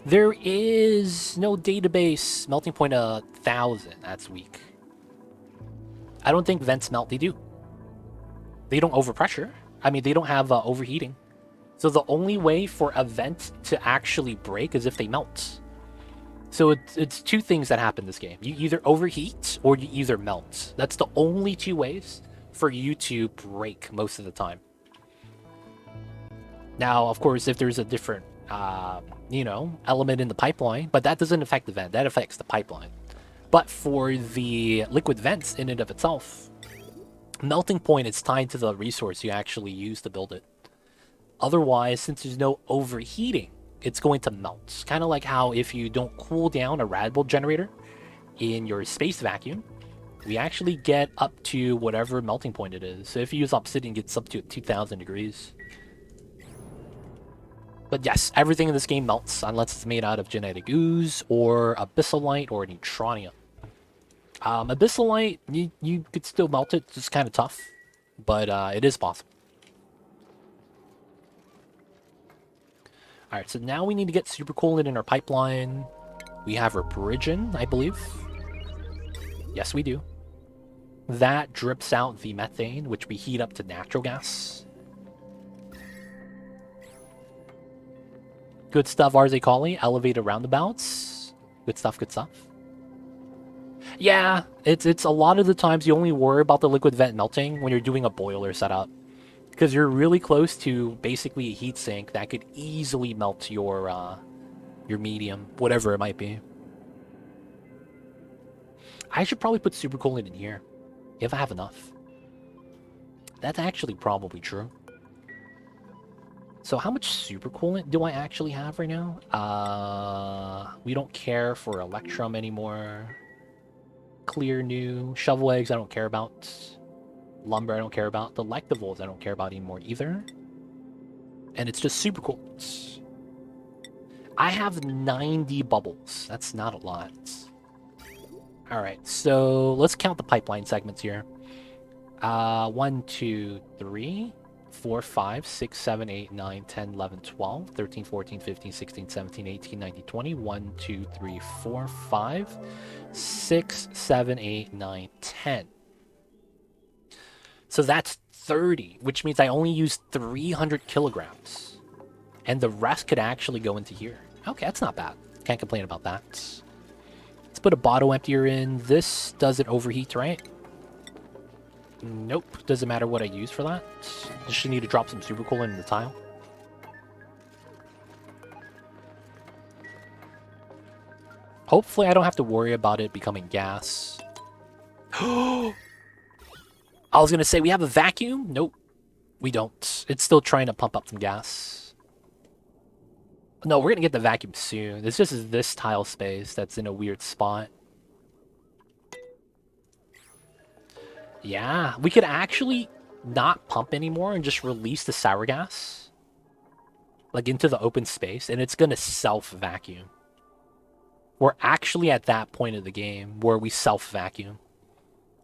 There is no database melting point 1,000. That's weak. I don't think vents melt. They do. They don't overpressure. I mean, they don't have overheating. So the only way for a vent to actually break is if they melt. So it's two things that happen in this game. You either overheat or you either melt. That's the only two ways for you to break most of the time. Now, of course, if there's a different, element in the pipeline, but that doesn't affect the vent. That affects the pipeline. But for the liquid vents in and of itself, melting point is tied to the resource you actually use to build it. Otherwise, since there's no overheating, it's going to melt. Kind of like how if you don't cool down a rad bull generator in your space vacuum, we actually get up to whatever melting point it is. So if you use obsidian, it gets up to 2,000 degrees. But yes, everything in this game melts unless it's made out of genetic ooze or abyssalite or neutronia. Abyssalite, you could still melt it. It's kind of tough, but it is possible. All right, so now we need to get supercoolant in our pipeline. We have our Bridgen, I believe. Yes, we do. That drips out the methane, which we heat up to natural gas. Good stuff, RZ Collie. Elevated roundabouts. Good stuff, good stuff. Yeah, it's a lot of the times you only worry about the liquid vent melting when you're doing a boiler setup. Because you're really close to basically a heat sink that could easily melt your medium, whatever it might be. I should probably put supercoolant in here, if I have enough. That's actually probably true. So how much supercoolant do I actually have right now? We don't care for Electrum anymore. Clear new. Shovel eggs I don't care about. Lumber I don't care about. The Delectables I don't care about anymore either. And it's just supercoolant. I have 90 bubbles. That's not a lot. Alright, so let's count the pipeline segments here. 1, 2, 3, 4, 5, 6, 7, 8, 9, 10, 11, 12, 13, 14, 15, 16, 17, 18, 19, 20. 1, 2, 3, 4, 5, 6, 7, 8, 9, 10. So that's 30, which means I only used 300 kilograms. And the rest could actually go into here. Okay, that's not bad. Can't complain about that. Let's put a bottle emptier in. This doesn't overheat, right? Nope. Doesn't matter what I use for that. Just need to drop some supercoolant in the tile. Hopefully I don't have to worry about it becoming gas. I was going to say, we have a vacuum? Nope. We don't. It's still trying to pump up some gas. No, we're going to get the vacuum soon. It's just this tile space that's in a weird spot. Yeah, we could actually not pump anymore and just release the sour gas. Like into the open space, and it's going to self-vacuum. We're actually at that point of the game where we self-vacuum.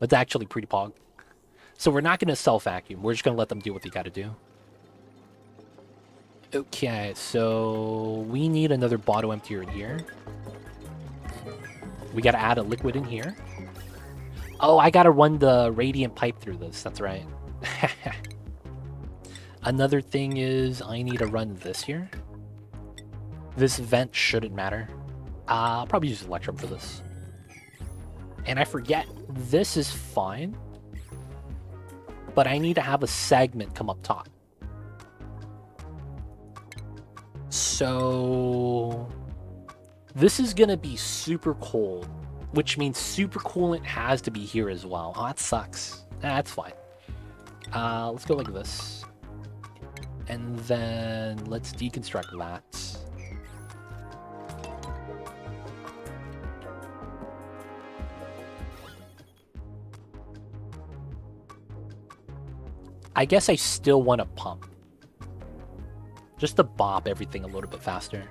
That's actually pretty pog. So we're not going to self-vacuum. We're just going to let them do what they got to do. Okay, so we need another bottle emptier in here. We got to add a liquid in here. Oh, I got to run the radiant pipe through this. That's right. Another thing is I need to run this here. This vent shouldn't matter. I'll probably use Electrum for this. And I forget, this is fine. But I need to have a segment come up top. So this is going to be super cold, which means supercoolant has to be here as well. Oh, that sucks. That's fine. Let's go like this. And then let's deconstruct that. I guess I still want to pump. Just to bop everything a little bit faster.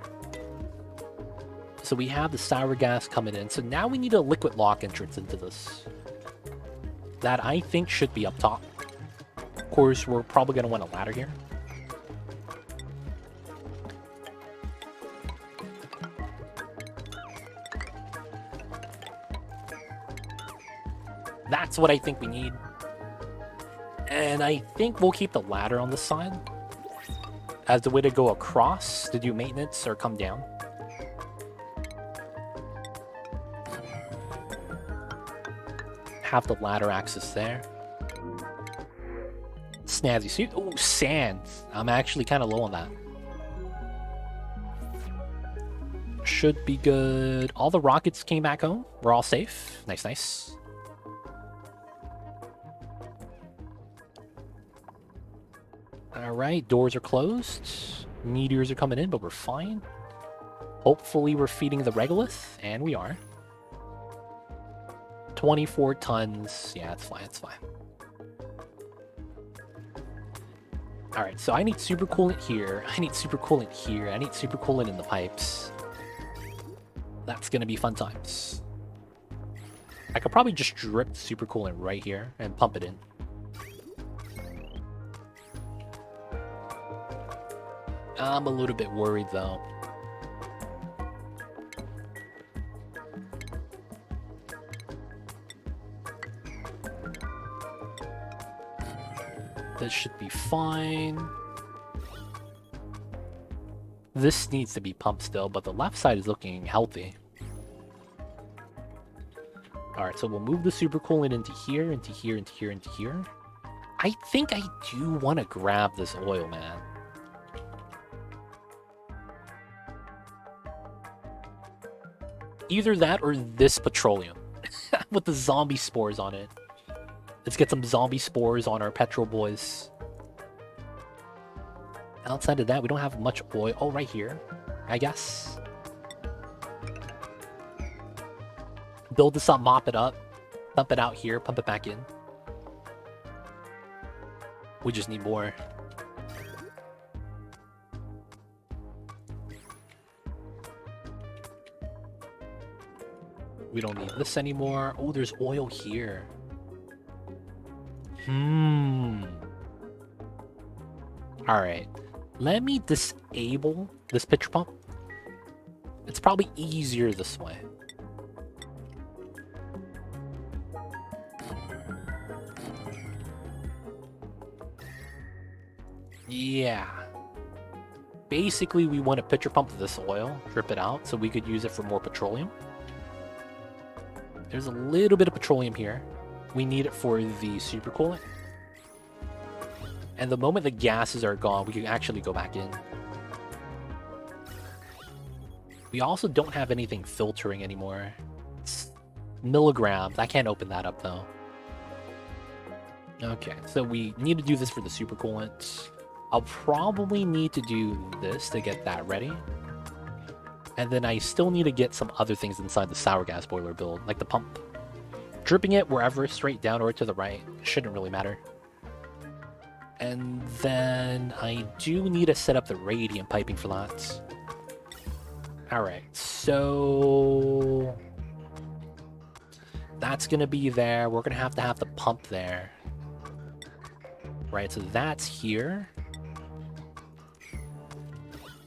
So we have the sour gas coming in. So now we need a liquid lock entrance into this. That I think should be up top. Of course, we're probably going to want a ladder here. That's what I think we need. And I think we'll keep the ladder on this side as the way to go across to do maintenance or come down. Have the ladder access there. Snazzy suit. Oh, sand. I'm actually kind of low on that. Should be good. All the rockets came back home. We're all safe. Nice, nice. Alright, doors are closed. Meteors are coming in, but we're fine. Hopefully we're feeding the regolith, and we are. 24 tons. Yeah, it's fine, it's fine. Alright, so I need super coolant here. I need super coolant here. I need super coolant in the pipes. That's gonna be fun times. I could probably just drip the super coolant right here and pump it in. I'm a little bit worried though. This should be fine. This needs to be pumped still, but the left side is looking healthy. Alright, so we'll move the super coolant into here, into here, into here, into here. I think I do want to grab this oil, man. Either that or this petroleum with the zombie spores on it. Let's get some zombie spores on our petrol boys. Outside of that, we don't have much oil. Oh, right here, I guess. Build this up, mop it up, pump it out here, pump it back in. We just need more. We don't need this anymore. Oh, there's oil here. Alright. Let me disable this pitcher pump. It's probably easier this way. Yeah. Basically, we want to pitcher pump this oil, drip it out, so we could use it for more petroleum. There's a little bit of petroleum here. We need it for the super coolant. And the moment the gases are gone, we can actually go back in. We also don't have anything filtering anymore. It's milligrams. I can't open that up though. Okay, so we need to do this for the super coolant. I'll probably need to do this to get that ready. And then I still need to get some other things inside the sour gas boiler build, like the pump. Dripping it wherever, straight down or to the right, shouldn't really matter. And then I do need to set up the radiant piping for that. Alright, so that's gonna be there. We're gonna have the pump there. Right, so that's here.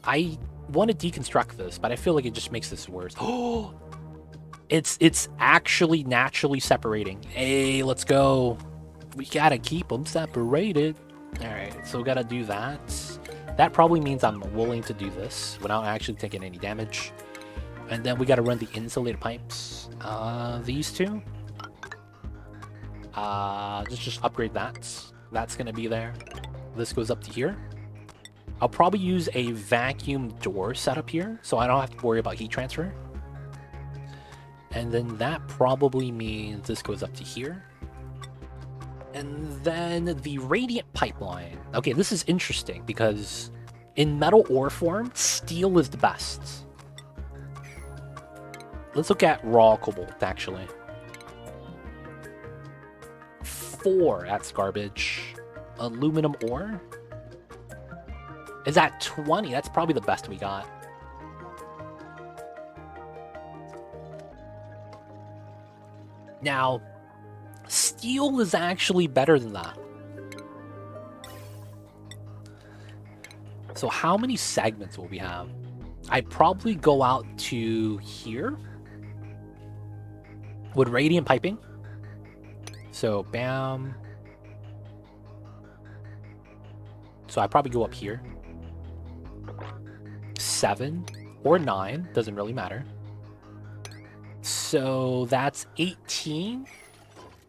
I want to deconstruct this, but I feel like it just makes this worse. Oh, it's actually naturally separating. Hey, let's go. We gotta keep them separated. All right, so we gotta do that. That probably means I'm willing to do this without actually taking any damage. And then we gotta run the insulated pipes. These two. Just upgrade that. That's gonna be there. This goes up to here. I'll probably use a vacuum door setup here, so I don't have to worry about heat transfer. And then that probably means this goes up to here. And then the radiant pipeline. Okay, this is interesting because in metal ore form, steel is the best. Let's look at raw cobalt, actually. 4, that's garbage. Aluminum ore is at 20. That's probably the best we got. Now, steel is actually better than that. So how many segments will we have? I'd probably go out to here with radiant piping. So, bam. So I probably go up here. 7 or 9, doesn't really matter. So that's 18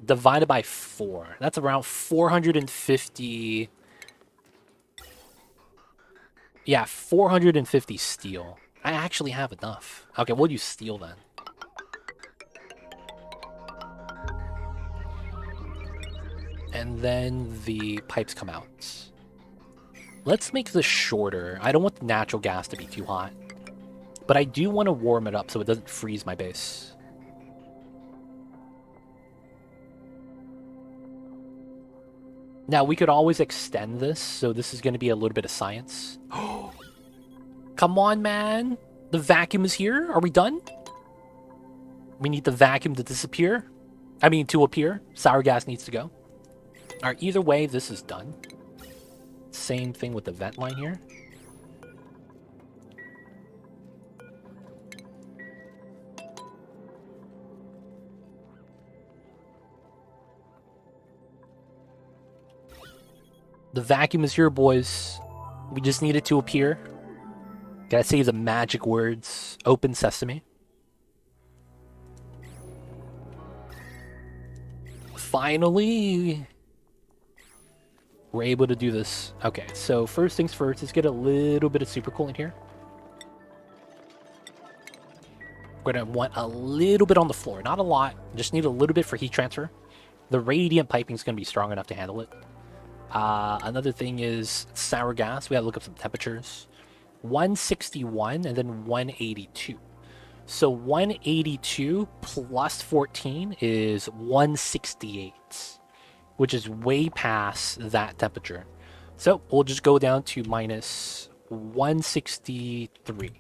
divided by 4. That's around 450. Yeah, 450 steel. I actually have enough. Okay, we'll use steel then. And then the pipes come out. Let's make this shorter. I don't want the natural gas to be too hot. But I do want to warm it up so it doesn't freeze my base. Now, we could always extend this, so this is going to be a little bit of science. Come on, man! The vacuum is here? Are we done? We need the vacuum to disappear? I mean, to appear. Sour gas needs to go. Alright, either way, this is done. Same thing with the vent line here. The vacuum is here, boys. We just need it to appear. Gotta say the magic words. Open sesame. Finally, we're able to do this. Okay, so first things first, let's get a little bit of supercoolant here. We're gonna want a little bit on the floor, not a lot. Just need a little bit for heat transfer. The radiant piping is gonna be strong enough to handle it. Another thing is sour gas. We gotta look up some temperatures. 161 and then 182. So 182 plus 14 is 168, which is way past that temperature. So we'll just go down to minus 163.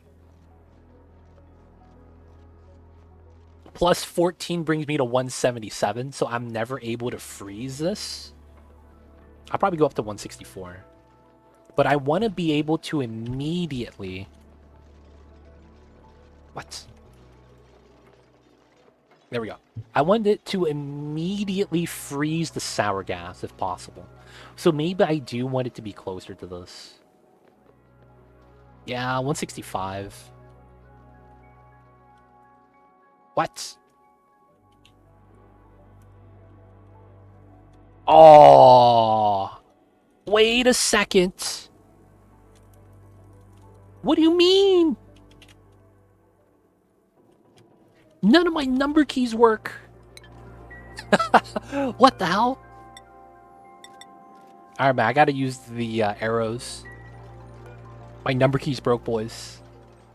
Plus 14 brings me to 177, so I'm never able to freeze this. I'll probably go up to 164. But I want to be able to immediately... What? There we go. I wanted it to immediately freeze the sour gas, if possible. So maybe I do want it to be closer to this. Yeah, 165. What? Oh, wait a second. What do you mean? None of my number keys work. What the hell? All right, man, I gotta use the arrows. My number keys broke, boys.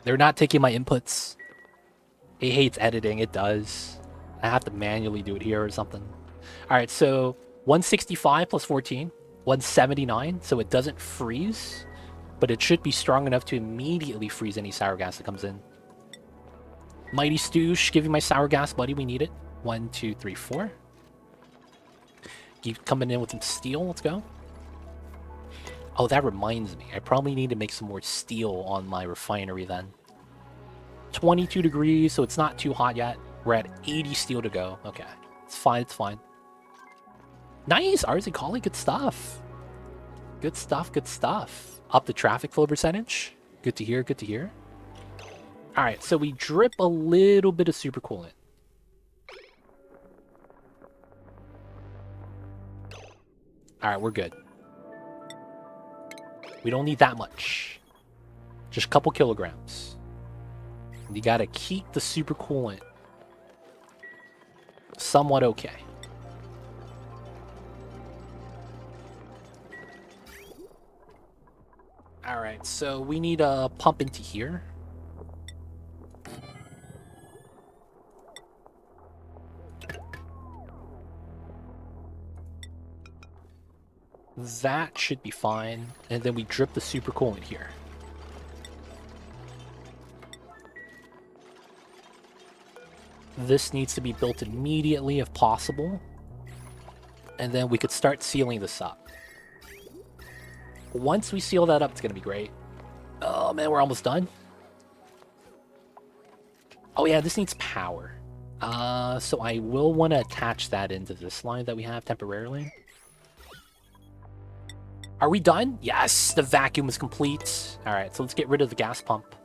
They're not taking my inputs. It hates editing, it does. I have to manually do it here or something. All right, so 165 plus 14, 179, so it doesn't freeze, but it should be strong enough to immediately freeze any sour gas that comes in. Mighty Stoosh, give me my sour gas, buddy. We need it. 1, 2, 3, 4. Keep coming in with some steel. Let's go. Oh, that reminds me. I probably need to make some more steel on my refinery then. 22 degrees, so it's not too hot yet. We're at 80 steel to go. Okay. It's fine. It's fine. Nice. RZ Collie. Good stuff. Good stuff. Good stuff. Up the traffic flow percentage. Good to hear. Good to hear. Alright, so we drip a little bit of supercoolant. Alright, we're good. We don't need that much. Just a couple kilograms. You gotta keep the supercoolant somewhat okay. Alright, so we need a pump into here. That should be fine. And then we drip the supercoolant here. This needs to be built immediately if possible. And then we could start sealing this up. Once we seal that up, it's going to be great. Oh man, we're almost done. Oh yeah, this needs power. So I will want to attach that into this line that we have temporarily. Are we done? Yes, the vacuum is complete. All right, so let's get rid of the gas pump.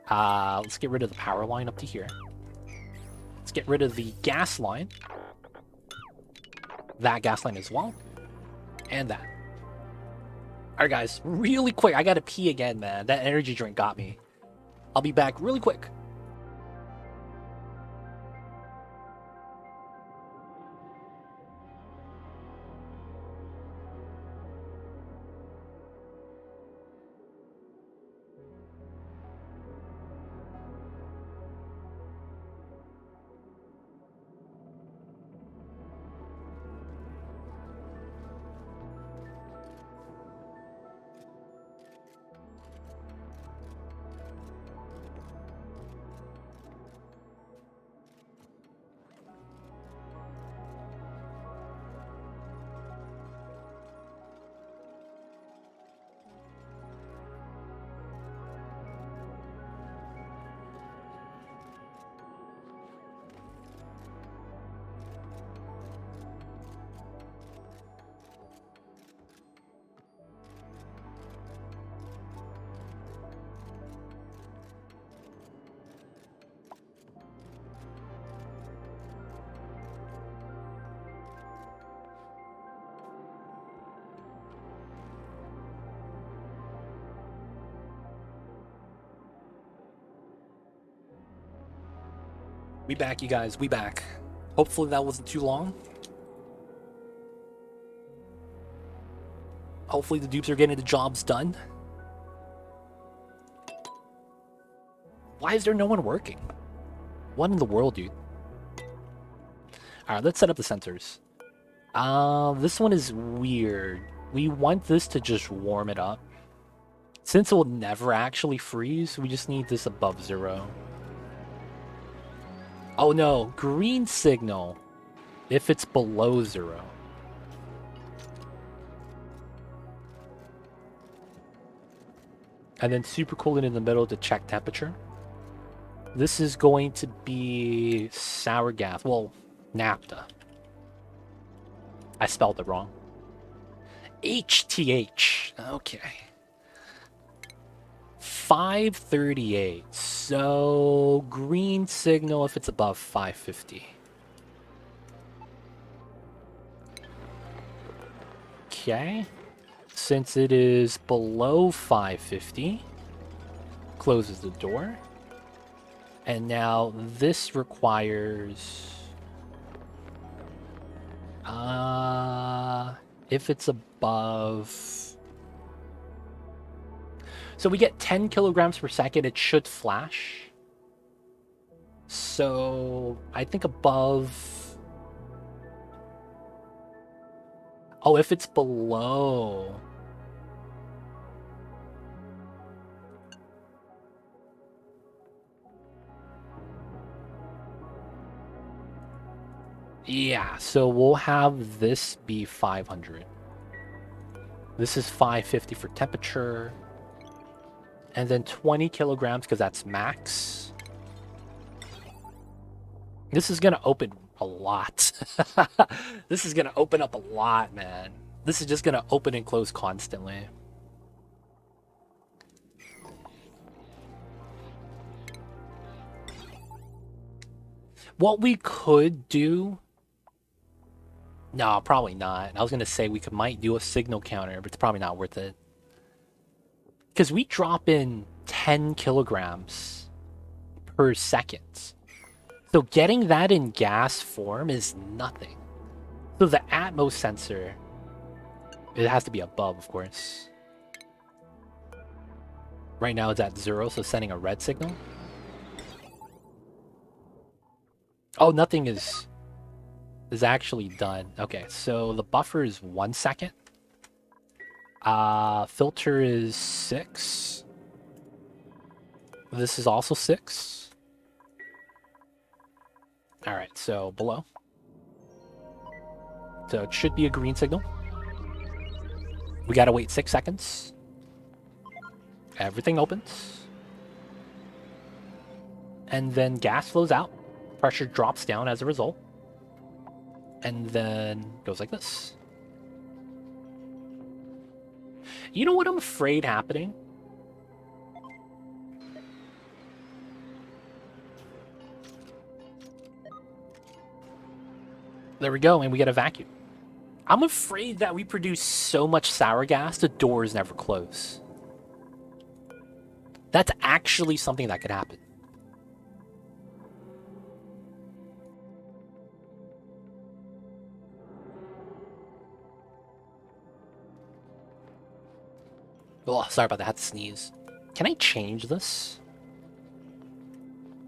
Let's get rid of the power line up to here. Let's get rid of the gas line. That gas line as well. And that. All right, guys, really quick. I gotta pee again, man. That energy drink got me. I'll be back really quick. We back, you guys. We back. Hopefully that wasn't too long. Hopefully the dupes are getting the jobs done. Why is there no one working? What in the world, dude? Alright, let's set up the sensors. This one is weird. We want this to just warm it up. Since it will never actually freeze, we just need this above 0. Oh no, green signal if it's below 0. And then super coolant in the middle to check temperature. This is going to be sour gas. Well, naphtha. I spelled it wrong. HTH. Okay. 538. So green signal if it's above 550. Okay. Since it is below 550, closes the door. And now this requires if it's above, so we get 10 kilograms per second, it should flash. So I think above, oh, if it's below, yeah, so we'll have this be 500. This is 550 for temperature. And then 20 kilograms, because that's max. This is going to open a lot. This is going to open up a lot, man. This is just going to open and close constantly. What we could do... No, probably not. I was going to say we might do a signal counter, but it's probably not worth it. Because we drop in 10 kilograms per second. So getting that in gas form is nothing. So the Atmos sensor, it has to be above, of course. Right now it's at 0, so sending a red signal. Oh, nothing is actually done. Okay, so the buffer is 1 second. Filter is 6. This is also 6. Alright, so below. So it should be a green signal. We gotta wait 6 seconds. Everything opens. And then gas flows out. Pressure drops down as a result. And then goes like this. You know what I'm afraid happening? There we go, and we get a vacuum. I'm afraid that we produce so much sour gas, the doors never close. That's actually something that could happen. Oh, sorry about that. I had to sneeze. Can I change this?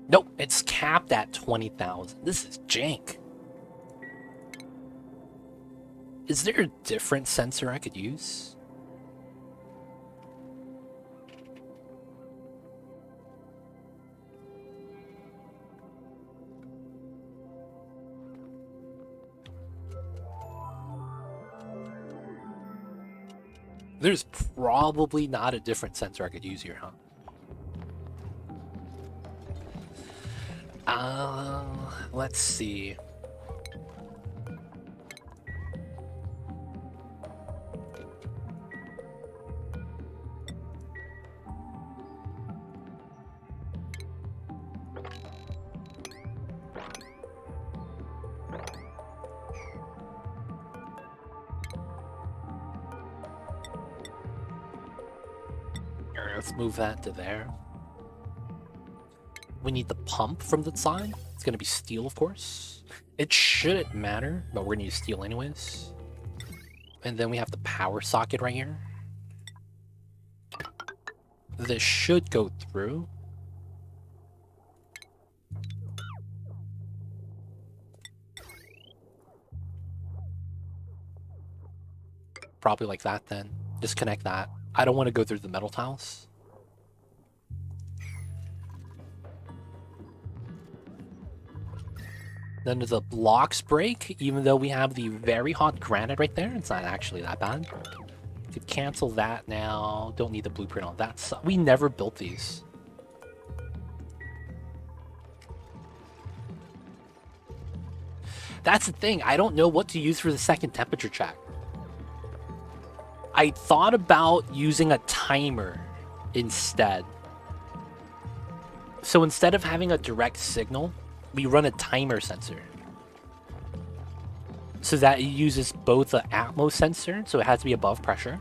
Nope, it's capped at 20,000. This is jank. Is there a different sensor I could use? There's probably not a different sensor I could use here, huh? Let's see. Alright, let's move that to there. We need the pump from the side. It's gonna be steel, of course. It shouldn't matter, but we're gonna use steel anyways. And then we have the power socket right here. This should go through. Probably like that then. Disconnect that. I don't want to go through the metal tiles. Then the blocks break, even though we have the very hot granite right there. It's not actually that bad. Could cancel that now. Don't need the blueprint on that. So we never built these. That's the thing. I don't know what to use for the second temperature check. I thought about using a timer instead. So instead of having a direct signal, we run a timer sensor. So that it uses both the Atmos sensor, so it has to be above pressure,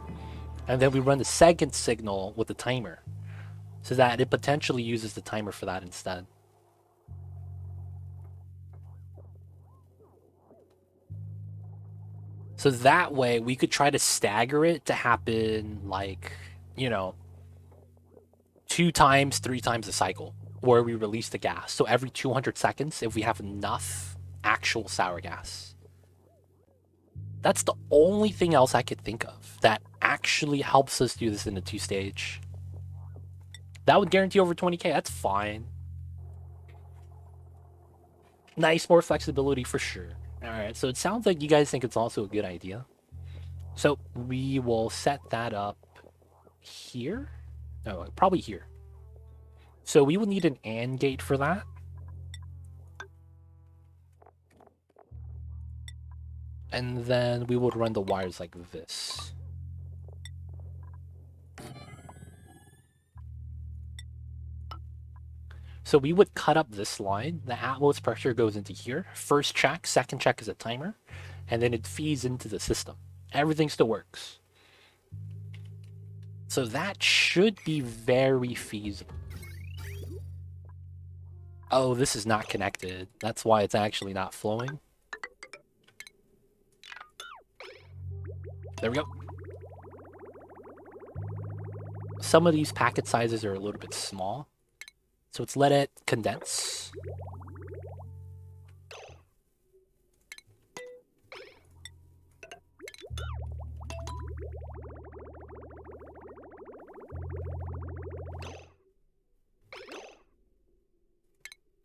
and then we run the second signal with the timer, so that it potentially uses the timer for that instead. So that way we could try to stagger it to happen like, you know, 2 times, 3 times a cycle, where we release the gas. So every 200 seconds, if we have enough actual sour gas. That's the only thing else I could think of that actually helps us do this in a 2-stage. That would guarantee over 20k. That's fine. Nice, more flexibility for sure. Alright, so it sounds like you guys think it's also a good idea. So we will set that up here. No, probably here. So we will need an AND gate for that. And then we would run the wires like this. So we would cut up this line. The Atmos pressure goes into here. First check, second check is a timer. And then it feeds into the system. Everything still works. So that should be very feasible. Oh, this is not connected. That's why it's actually not flowing. There we go. Some of these packet sizes are a little bit small. So let's let it condense.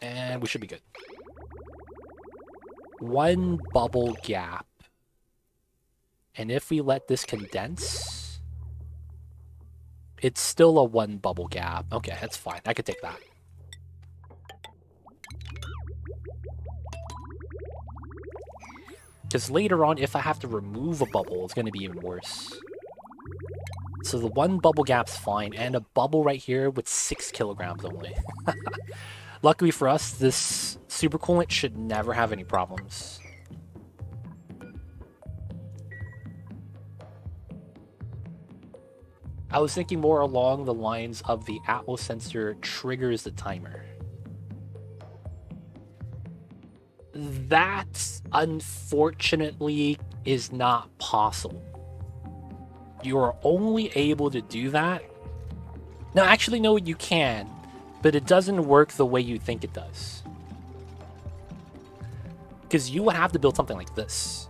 And we should be good. 1 bubble gap. And if we let this condense, it's still a 1 bubble gap. Okay, that's fine. I could take that. Because later on, if I have to remove a bubble, it's going to be even worse. So the one bubble gap's fine, and a bubble right here with 6 kilograms only. Luckily for us, this super coolant should never have any problems. I was thinking more along the lines of the Atmos sensor triggers the timer. That, unfortunately, is not possible. You are only able to do that. No, actually, no, you can, but it doesn't work the way you think it does. Because you would have to build something like this.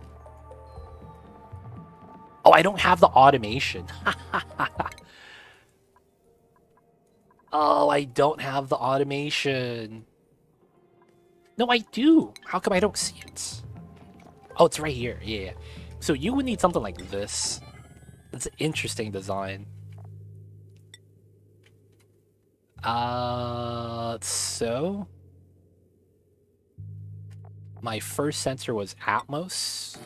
Oh, I don't have the automation. Oh, I don't have the automation. No, I do. How come I don't see it? Oh, it's right here. Yeah. So you would need something like this. It's an interesting design. So my first sensor was Atmos.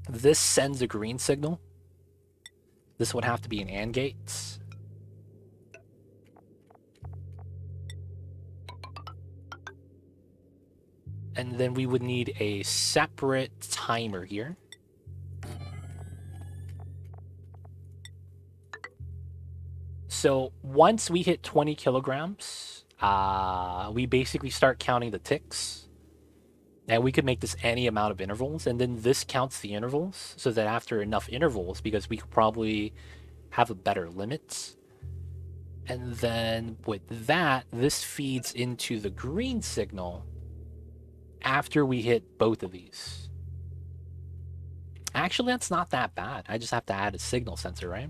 This sends a green signal. This would have to be an AND gate. And then we would need a separate timer here. So once we hit 20 kilograms, we basically start counting the ticks. And we could make this any amount of intervals, and then this counts the intervals, so that after enough intervals, because we could probably have a better limit. And then with that, this feeds into the green signal after we hit both of these. Actually, that's not that bad. I just have to add a signal sensor, right?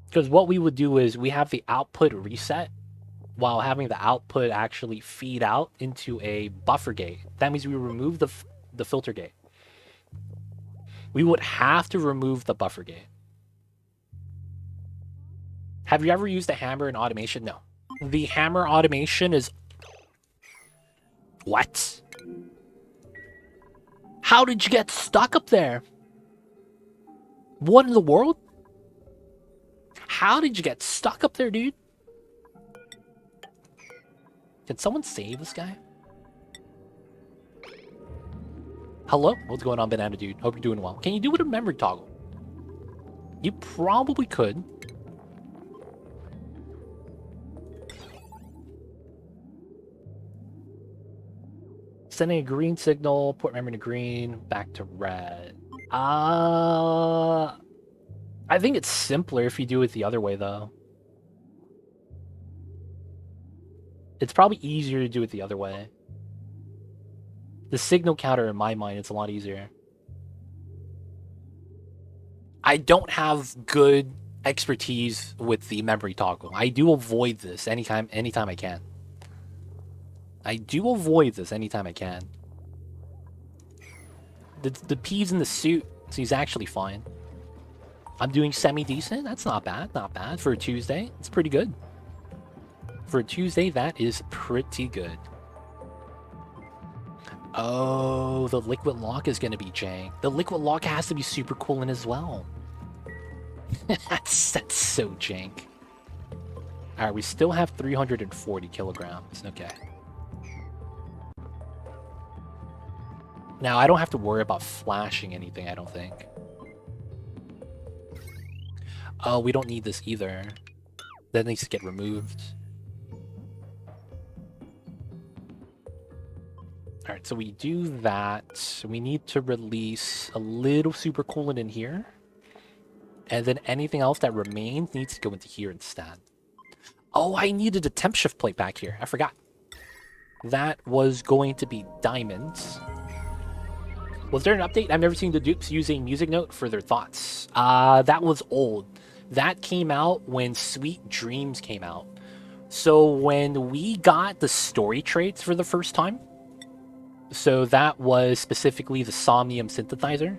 Because what we would do is we have the output reset while having the output actually feed out into a buffer gate. That means we remove the filter gate. We would have to remove the buffer gate. Have you ever used a hammer in automation? No. The hammer automation is... What? How did you get stuck up there? What in the world? How did you get stuck up there, dude? Can someone save this guy? Hello? What's going on, Banana Dude? Hope you're doing well. Can you do it with a memory toggle? You probably could. Sending a green signal, port memory to green, back to red. I think it's simpler if you do it the other way, though. It's probably easier to do it the other way. The signal counter, in my mind, it's a lot easier. I don't have good expertise with the memory toggle. I do avoid this anytime I can. I do avoid this anytime I can. The P's in the suit, so he's actually fine. I'm doing semi-decent. That's not bad. Not bad. For a Tuesday, it's pretty good. For a Tuesday, that is pretty good. Oh, the liquid lock is going to be jank. The liquid lock has to be super coolant as well. That's so jank. Alright, we still have 340 kilograms. Okay. Now, I don't have to worry about flashing anything, I don't think. Oh, we don't need this either. That needs to get removed. Alright, so we do that. We need to release a little super coolant in here. And then anything else that remains needs to go into here instead. Oh, I needed a temp shift plate back here. I forgot. That was going to be diamonds. Was there an update? I've never seen the dupes using music note for their thoughts. That was old. That came out when Sweet Dreams came out. So when we got the story traits for the first time, So that was specifically the Somnium synthesizer,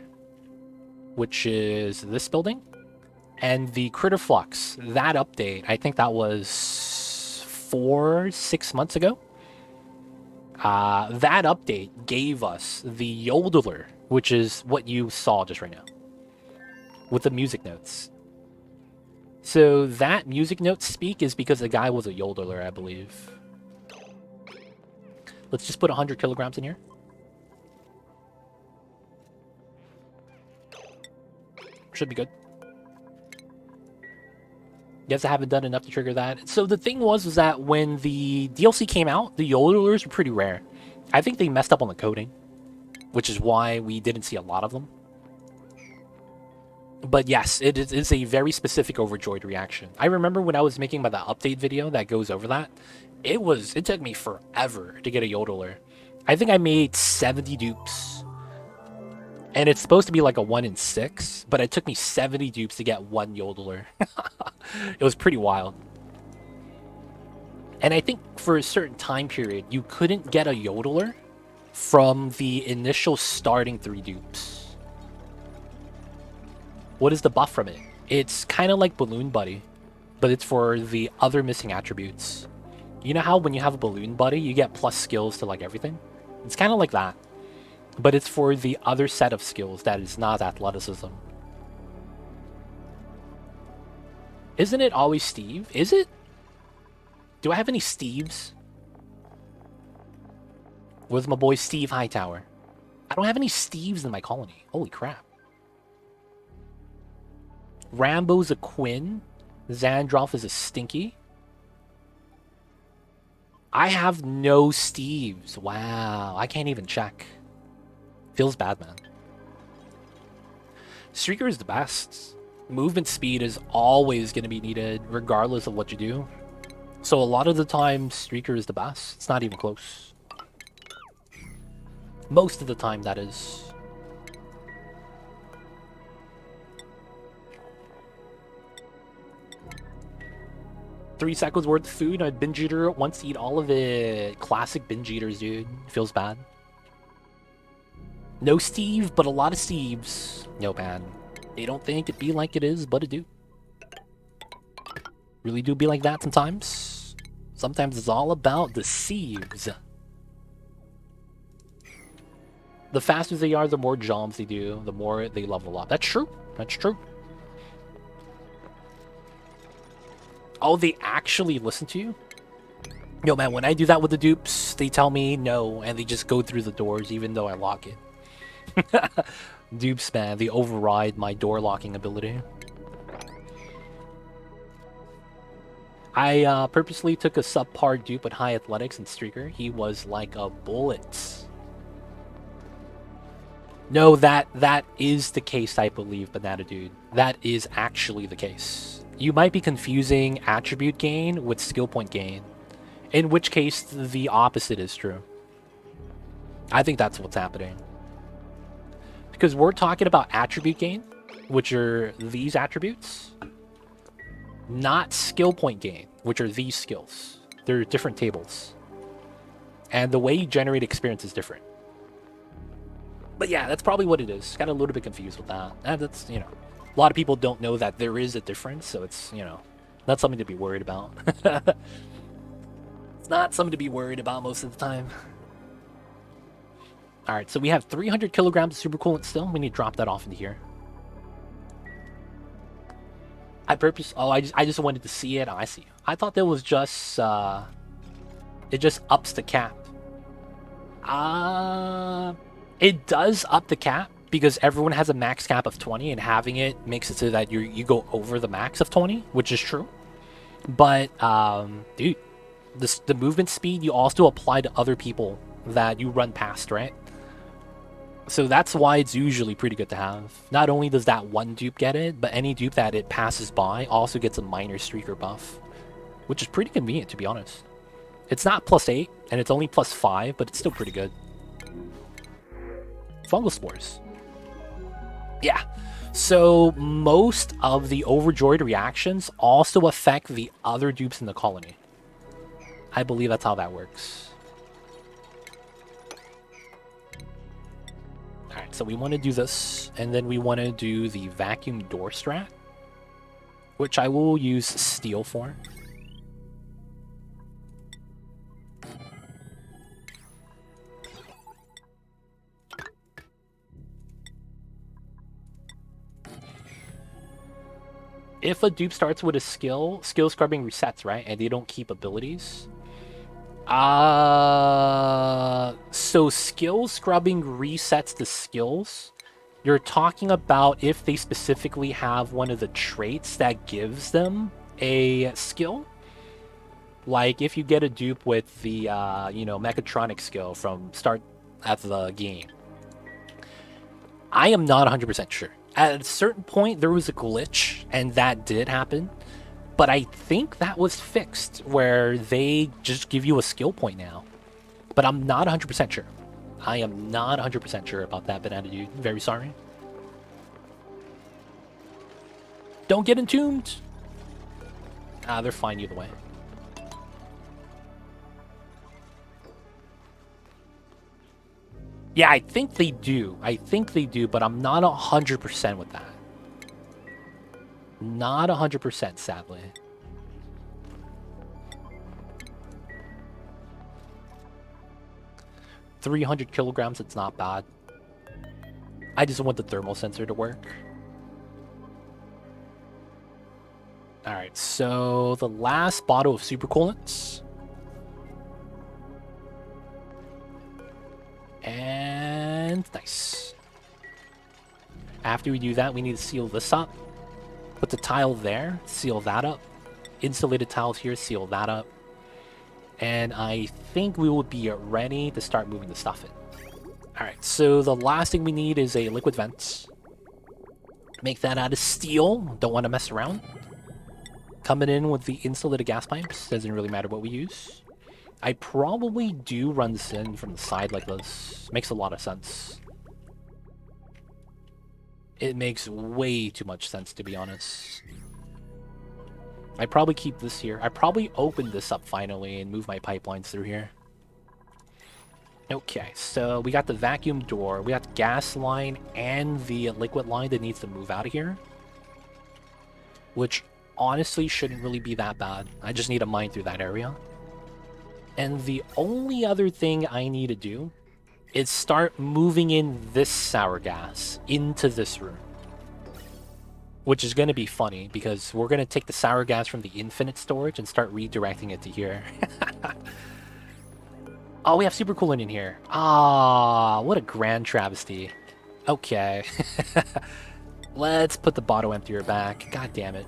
which is this building. And the Critter Flux, that update, I think that was 6 months ago. That update gave us the Yodeler, which is what you saw just right now, with the music notes. So that music note speak is because the guy was a Yodeler, I believe. Let's just put 100 kilograms in here. Should be good. Guess I haven't done enough to trigger that. So the thing was that when the DLC came out, the Yodelers were pretty rare. I think they messed up on the coding, which is why we didn't see a lot of them. But yes, it is a very specific overjoyed reaction. I remember when I was making the update video that goes over that, it took me forever to get a Yodeler. I think I made 70 dupes. And it's supposed to be like a 1 in 6, but it took me 70 dupes to get one Yodeler. It was pretty wild. And I think for a certain time period, you couldn't get a Yodeler from the initial starting 3 dupes. What is the buff from it? It's kind of like Balloon Buddy, but it's for the other missing attributes. You know how when you have a Balloon Buddy, you get plus skills to like everything? It's kind of like that. But it's for the other set of skills that is not athleticism. Isn't it always Steve? Is it? Do I have any Steves? Where's my boy Steve Hightower? I don't have any Steves in my colony. Holy crap. Rambo's a Quinn. Xandroff is a Stinky. I have no Steves. Wow. I can't even check. Feels bad, man. Streaker is the best. Movement speed is always going to be needed, regardless of what you do. So a lot of the time, Streaker is the best. It's not even close. Most of the time, that is. Three seconds worth of food. A binge eater wants to eat all of it. Classic binge eaters, dude. Feels bad. No Steve, but a lot of Steves. No, man. They don't think it be like it is, but it do. Really do be like that sometimes. Sometimes it's all about the Steves. The faster they are, the more jobs they do, the more they level up. That's true. That's true. Oh, they actually listen to you? Yo, man, when I do that with the dupes, they tell me no, and they just go through the doors even though I lock it. Dupes, man, they override my door locking ability. I purposely took a subpar dupe with high athletics and Streaker. He was like a bullet. No, that is the case, I believe, Banana Dude. That is actually the case. You might be confusing attribute gain with skill point gain, in which case the opposite is true. I think that's what's happening. Because we're talking about attribute gain, which are these attributes, not skill point gain, which are these skills. They're different tables. And the way you generate experience is different. But yeah, that's probably what it is. Got a little bit confused with that. And that's, you know, a lot of people don't know that there is a difference, so it's, you know, not something to be worried about. It's not something to be worried about most of the time. Alright, so we have 300 kilograms of super coolant still. We need to drop that off into here. I just wanted to see it. Oh, I see. I thought that was just, it just ups the cap. It does up the cap because everyone has a max cap of 20, and having it makes it so that you go over the max of 20, which is true. But, dude, the movement speed you also apply to other people that you run past, right? So that's why it's usually pretty good to have. Not only does that one dupe get it, but any dupe that it passes by also gets a minor streaker buff, which is pretty convenient, to be honest. It's not +8, and it's only +5, but it's still pretty good. Fungal spores. Yeah. So most of the overjoyed reactions also affect the other dupes in the colony. I believe that's how that works. so we want to do this, and then we want to do the vacuum door strat, which I will use steel for. If a dupe starts with a skill scrubbing resets, right? And they don't keep abilities. So skill scrubbing resets the skills. You're talking about if they specifically have one of the traits that gives them a skill. Like if you get a dupe with the, mechatronic skill from start at the game. I am not 100% sure. At a certain point, there was a glitch, and that did happen. But I think that was fixed, where they just give you a skill point now. But I'm not 100% sure. I am not 100% sure about that, Banana Dude. Very sorry. Don't get entombed! They're fine either way. Yeah, I think they do. But I'm not 100% with that. Not 100%, sadly. $300 kilograms, it's not bad. I just want the thermal sensor to work. Alright, so the last bottle of supercoolants. And nice. After we do that, we need to seal this up. Put the tile there, seal that up. Insulated tiles here, seal that up. And I think we will be ready to start moving the stuff in. Alright, so the last thing we need is a liquid vent. Make that out of steel. Don't want to mess around. Coming in with the insulated gas pipes. Doesn't really matter what we use. I probably do run this in from the side like this. Makes a lot of sense. It makes way too much sense, to be honest. I probably keep this here. I probably open this up finally and move my pipelines through here. Okay, so we got the vacuum door. We got the gas line and the liquid line that needs to move out of here. Which honestly shouldn't really be that bad. I just need to mine through that area. And the only other thing I need to do is start moving in this sour gas into this room. Which is going to be funny, because we're going to take the sour gas from the infinite storage and start redirecting it to here. Oh, we have super coolant in here. Ah, what a grand travesty. Okay. Let's put the bottle emptier back. God damn it.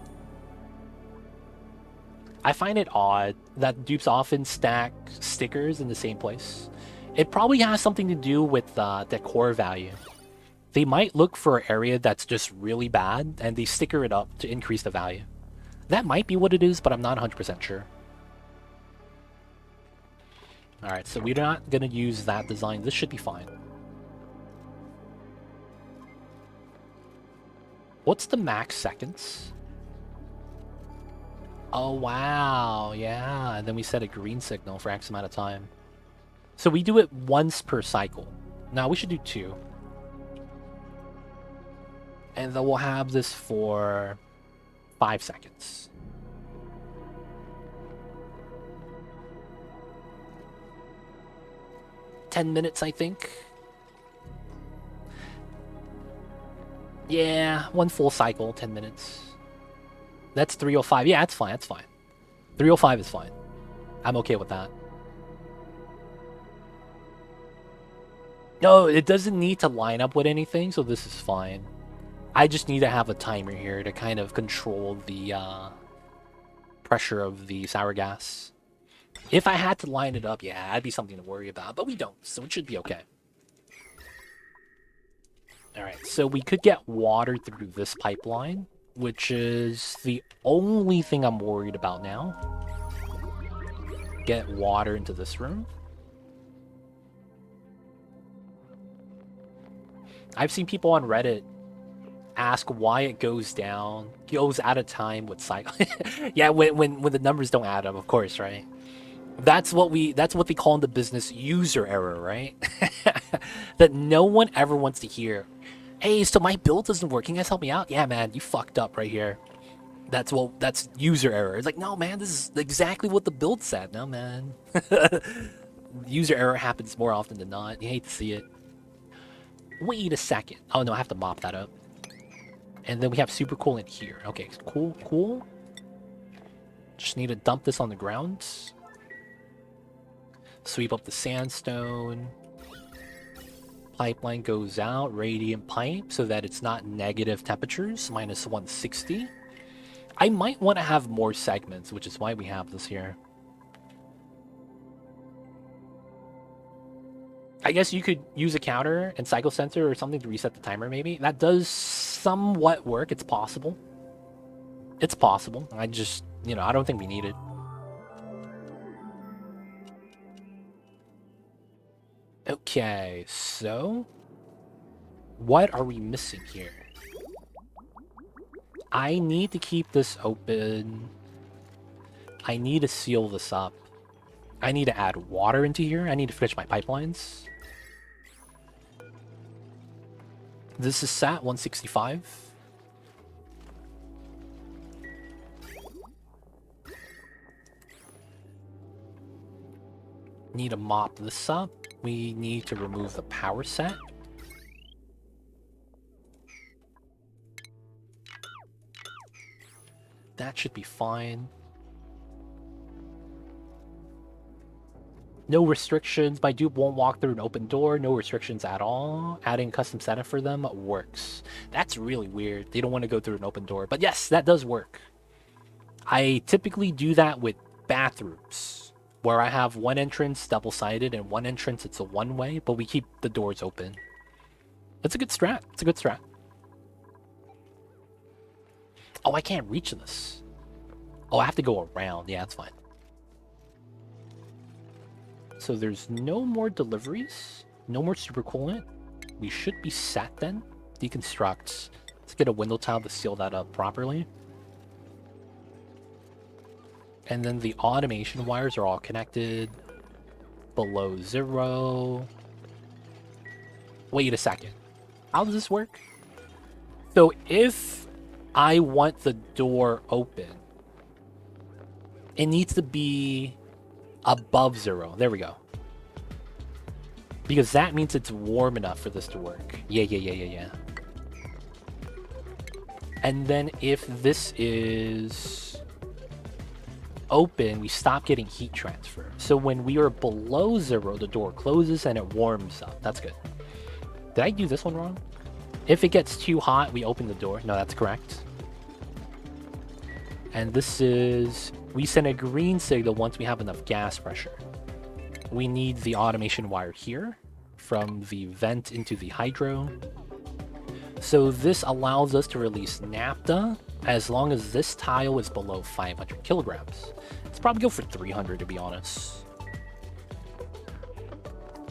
I find it odd that dupes often stack stickers in the same place. It probably has something to do with the core value. They might look for an area that's just really bad, and they sticker it up to increase the value. That might be what it is, but I'm not 100% sure. Alright, so we're not going to use that design. This should be fine. What's the max seconds? Oh, wow. Yeah, and then we set a green signal for X amount of time. So we do it once per cycle. Now, we should do 2. And then we'll have this for 5 seconds. $10 minutes, I think. Yeah, 1 full cycle, 10 minutes. That's 305. Yeah, that's fine, that's fine. 305 is fine. I'm okay with that. No, it doesn't need to line up with anything, so this is fine. I just need to have a timer here to kind of control the pressure of the sour gas. If I had to line it up, yeah, that'd be something to worry about, but we don't, so it should be okay. Alright, so we could get water through this pipeline, which is the only thing I'm worried about now. Get water into this room. I've seen people on Reddit ask why it goes out of time with cycle. Yeah, when the numbers don't add up, of course, right? That's what they call in the business user error, right? That no one ever wants to hear. Hey, so my build isn't working. You guys help me out? Yeah, man, you fucked up right here. That's user error. It's like, no, man, this is exactly what the build said. No, man. User error happens more often than not. You hate to see it. Wait a second. Oh no, I have to mop that up. And then we have super coolant here. Okay, cool, cool. Just need to dump this on the ground. Sweep up the sandstone. Pipeline goes out, radiant pipe, so that it's not negative temperatures, minus 160. I might want to have more segments, which is why we have this here. I guess you could use a counter and cycle sensor or something to reset the timer, maybe. That does somewhat work. It's possible. It's possible. I just, I don't think we need it. Okay, so what are we missing here? I need to keep this open. I need to seal this up. I need to add water into here. I need to finish my pipelines. This is sat 165. Need to mop this up. We need to remove the power set. That should be fine. No restrictions. My dupe won't walk through an open door. No restrictions at all. Adding custom setup for them works. That's really weird. They don't want to go through an open door. But yes, that does work. I typically do that with bathrooms, where I have one entrance double-sided and one entrance it's a one-way, but we keep the doors open. It's a good strat. It's a good strat. Oh, I can't reach this. Oh, I have to go around. Yeah, that's fine. So there's no more deliveries, no more super coolant. We should be set then. Deconstruct. Let's get a window tile to seal that up properly. And then the automation wires are all connected. Below 0. Wait a second. How does this work? So if I want the door open, it needs to be above 0. There we go. Because that means it's warm enough for this to work. Yeah. And then if this is open, we stop getting heat transfer. So when we are below 0, the door closes and it warms up. That's good. Did I do this one wrong? If it gets too hot, we open the door. No, that's correct. And this is... we send a green signal once we have enough gas pressure. We need the automation wire here from the vent into the hydro. So this allows us to release naphtha as long as this tile is below 500 kilograms. Let's probably go for 300 to be honest.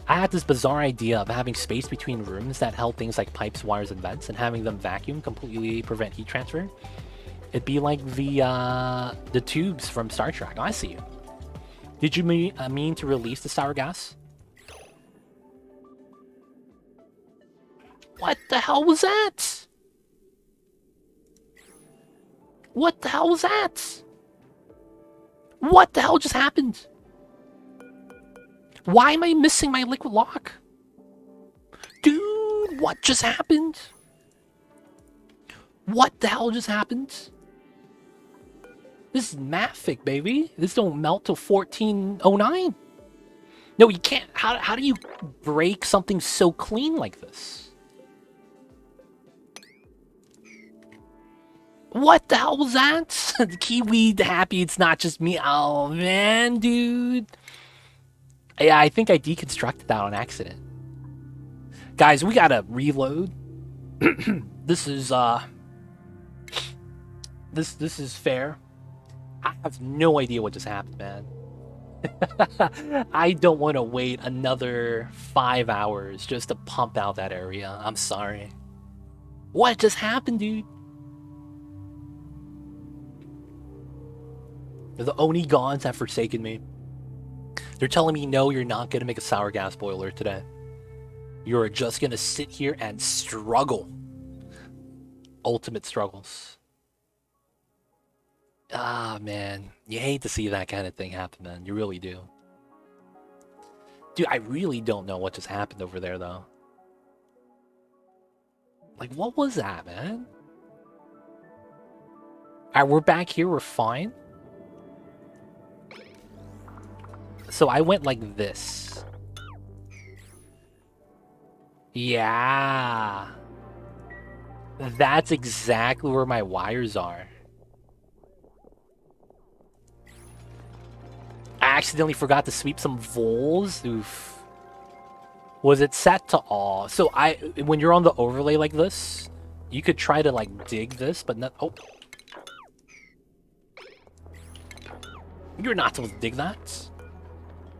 I had this bizarre idea of having space between rooms that held things like pipes, wires, and vents and having them vacuum completely prevent heat transfer. It'd be like the tubes from Star Trek. Oh, I see you. Did you mean to release the sour gas? What the hell was that? What the hell was that? What the hell just happened? Why am I missing my liquid lock? Dude, what just happened? What the hell just happened? This is Matfic, baby. This don't melt till 1409. No, you can't. How do you break something so clean like this? What the hell was that? The Kiwi happy it's not just me. Oh, man, dude. Yeah, I think I deconstructed that on accident. Guys, we gotta reload. This is, This is fair. I have no idea what just happened, man. I don't want to wait another 5 hours just to pump out that area. I'm sorry. What just happened, dude? The Oni gods have forsaken me. You're telling me no, you're not gonna make a sour gas boiler today. You're just gonna sit here and struggle. Ultimate struggles. Ah, man. You hate to see that kind of thing happen, man. You really do. Dude, I really don't know what just happened over there, though. Like, what was that, man? Alright, we're back here. We're fine. So I went like this. Yeah. That's exactly where my wires are. I accidentally forgot to sweep some voles. Oof. Was it set to all? So when you're on the overlay like this, you could try to like dig this, but not. Oh. You're not supposed to dig that.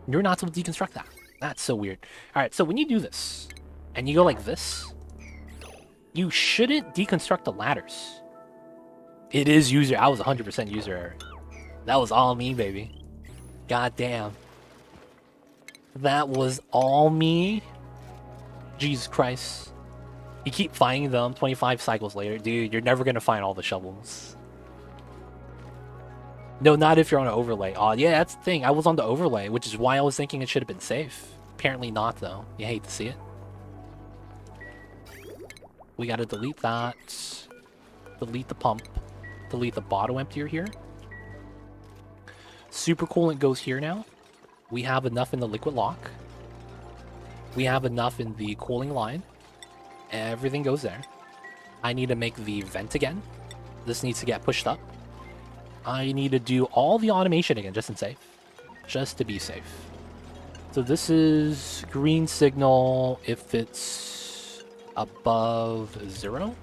You're not supposed to deconstruct that. That's so weird. Alright, so when you do this, and you go like this, you shouldn't deconstruct the ladders. It is user. I was 100% user error. That was all me, baby. God damn. That was all me. Jesus Christ. You keep finding them 25 cycles later. Dude, you're never gonna find all the shovels. No, not if you're on an overlay. Oh, yeah, that's the thing. I was on the overlay, which is why I was thinking it should have been safe. Apparently not, though. You hate to see it. We gotta delete that. Delete the pump. Delete the bottle emptier here. Super coolant goes here now. We have enough in the liquid lock. We have enough in the cooling line. Everything goes there. I need to make the vent again. This needs to get pushed up. I need to do all the automation again, just in safe. Just to be safe. So this is green signal if it's above 0.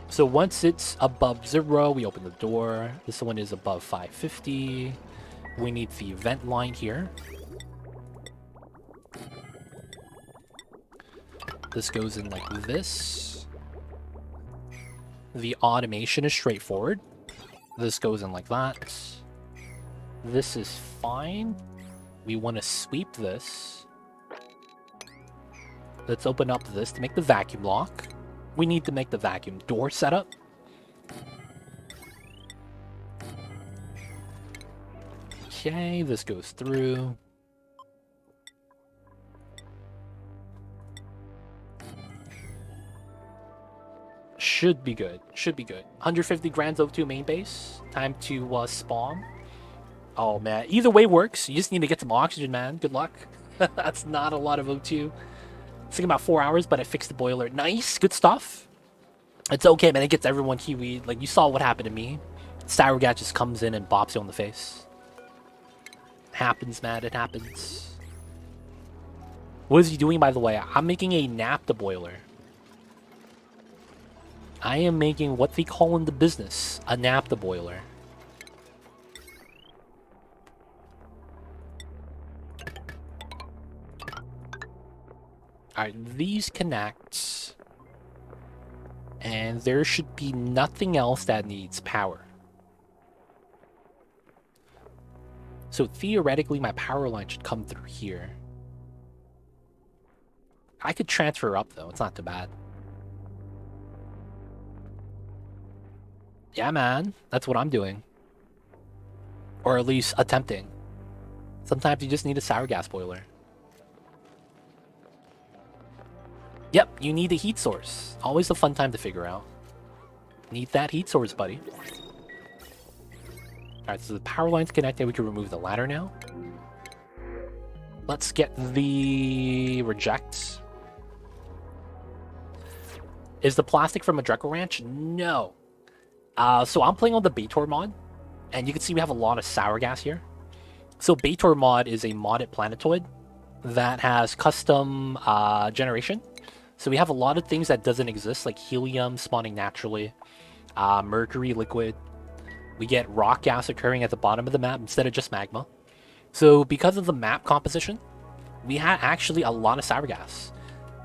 So once it's above 0, we open the door. This one is above 550. We need the vent line here. This goes in like this. The automation is straightforward. This goes in like that. This is fine. We want to sweep this. Let's open up this to make the vacuum lock. We need to make the vacuum door setup. Okay, this goes through. Should be good. Should be good. 150 grand O2 main base. Time to spawn. Oh, man. Either way works. You just need to get some oxygen, man. Good luck. That's not a lot of O2. It's taking about 4 hours, but I fixed the boiler. Nice. Good stuff. It's okay, man. It gets everyone kiwi. Like, you saw what happened to me. Sourgat just comes in and bops you on the face. Happens, man. It happens. What is he doing, by the way? I'm making a naphtha boiler. I am making what they call in the business a naphtha boiler. Alright, these connect. And there should be nothing else that needs power. So theoretically, my power line should come through here. I could transfer up, though. It's not too bad. Yeah, man. That's what I'm doing. Or at least attempting. Sometimes you just need a sour gas boiler. Yep, you need a heat source. Always a fun time to figure out. Need that heat source, buddy. Alright, so the power line's connected. We can remove the ladder now. Let's get the reject. Is the plastic from a Dreco Ranch? No. So I'm playing on the Baator mod, and you can see we have a lot of sour gas here. So Baator Mod is a modded planetoid that has custom generation. So we have a lot of things that doesn't exist, like helium spawning naturally, mercury liquid. We get rock gas occurring at the bottom of the map instead of just magma. So because of the map composition, we had actually a lot of sour gas.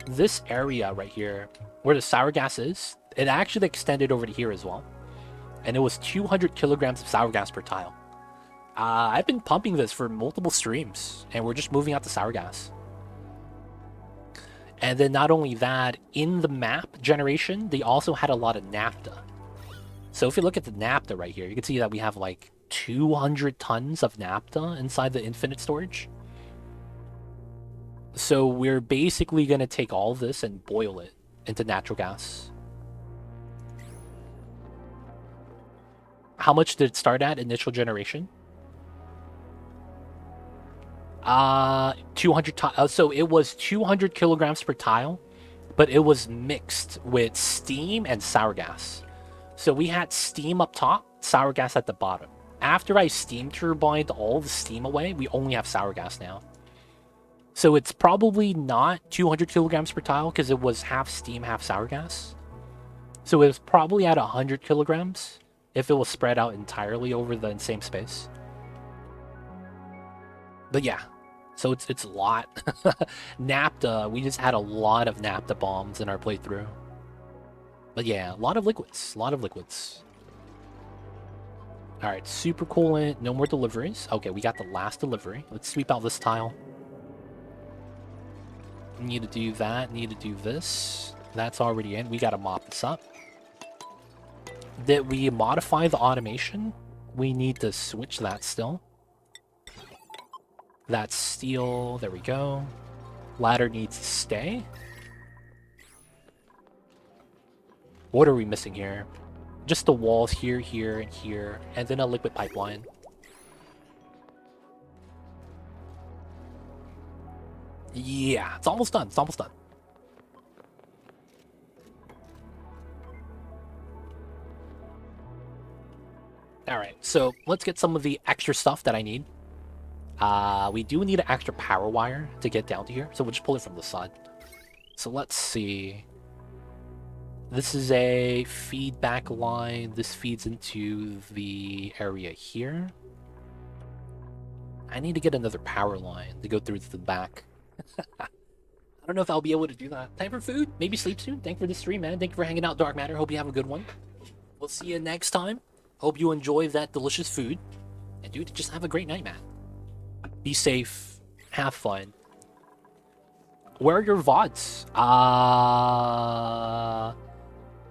This area right here, where the sour gas is, it actually extended over to here as well. And it was 200 kilograms of sour gas per tile. I've been pumping this for multiple streams, and we're just moving out to sour gas. And then not only that, in the map generation, they also had a lot of naphtha. So if you look at the naphtha right here, you can see that we have like 200 tons of naphtha inside the infinite storage. So we're basically going to take all this and boil it into natural gas. How much did it start at initial generation? 200 so it was 200 kilograms per tile, but it was mixed with steam and sour gas. So we had steam up top, sour gas at the bottom. After I steam turbined all the steam away, we only have sour gas now. So it's probably not 200 kilograms per tile because it was half steam, half sour gas. So it was probably at 100 kilograms if it was spread out entirely over the same space. But yeah, so it's a lot. Naphtha, we just had a lot of naphtha bombs in our playthrough. But yeah, a lot of liquids, All right, super coolant, no more deliveries. Okay, we got the last delivery. Let's sweep out this tile. Need to do that, need to do this. That's already in. We got to mop this up. Did we modify the automation? We need to switch that still. That's steel. There we go. Ladder needs to stay. What are we missing here? Just the walls here, here, and here, and then a liquid pipeline. Yeah, it's almost done. It's almost done. All right, so let's get some of the extra stuff that I need. We do need an extra power wire to get down to here, so we'll just pull it from the side. So let's see. This is a feedback line. This feeds into the area here. I need to get another power line to go through to the back. I don't know if I'll be able to do that. Time for food? Maybe sleep soon? Thank you for the stream, man. Thank you for hanging out, Dark Matter. Hope you have a good one. We'll see you next time. Hope you enjoy that delicious food. And dude, just have a great night, man. Be safe. Have fun. Where are your VODs?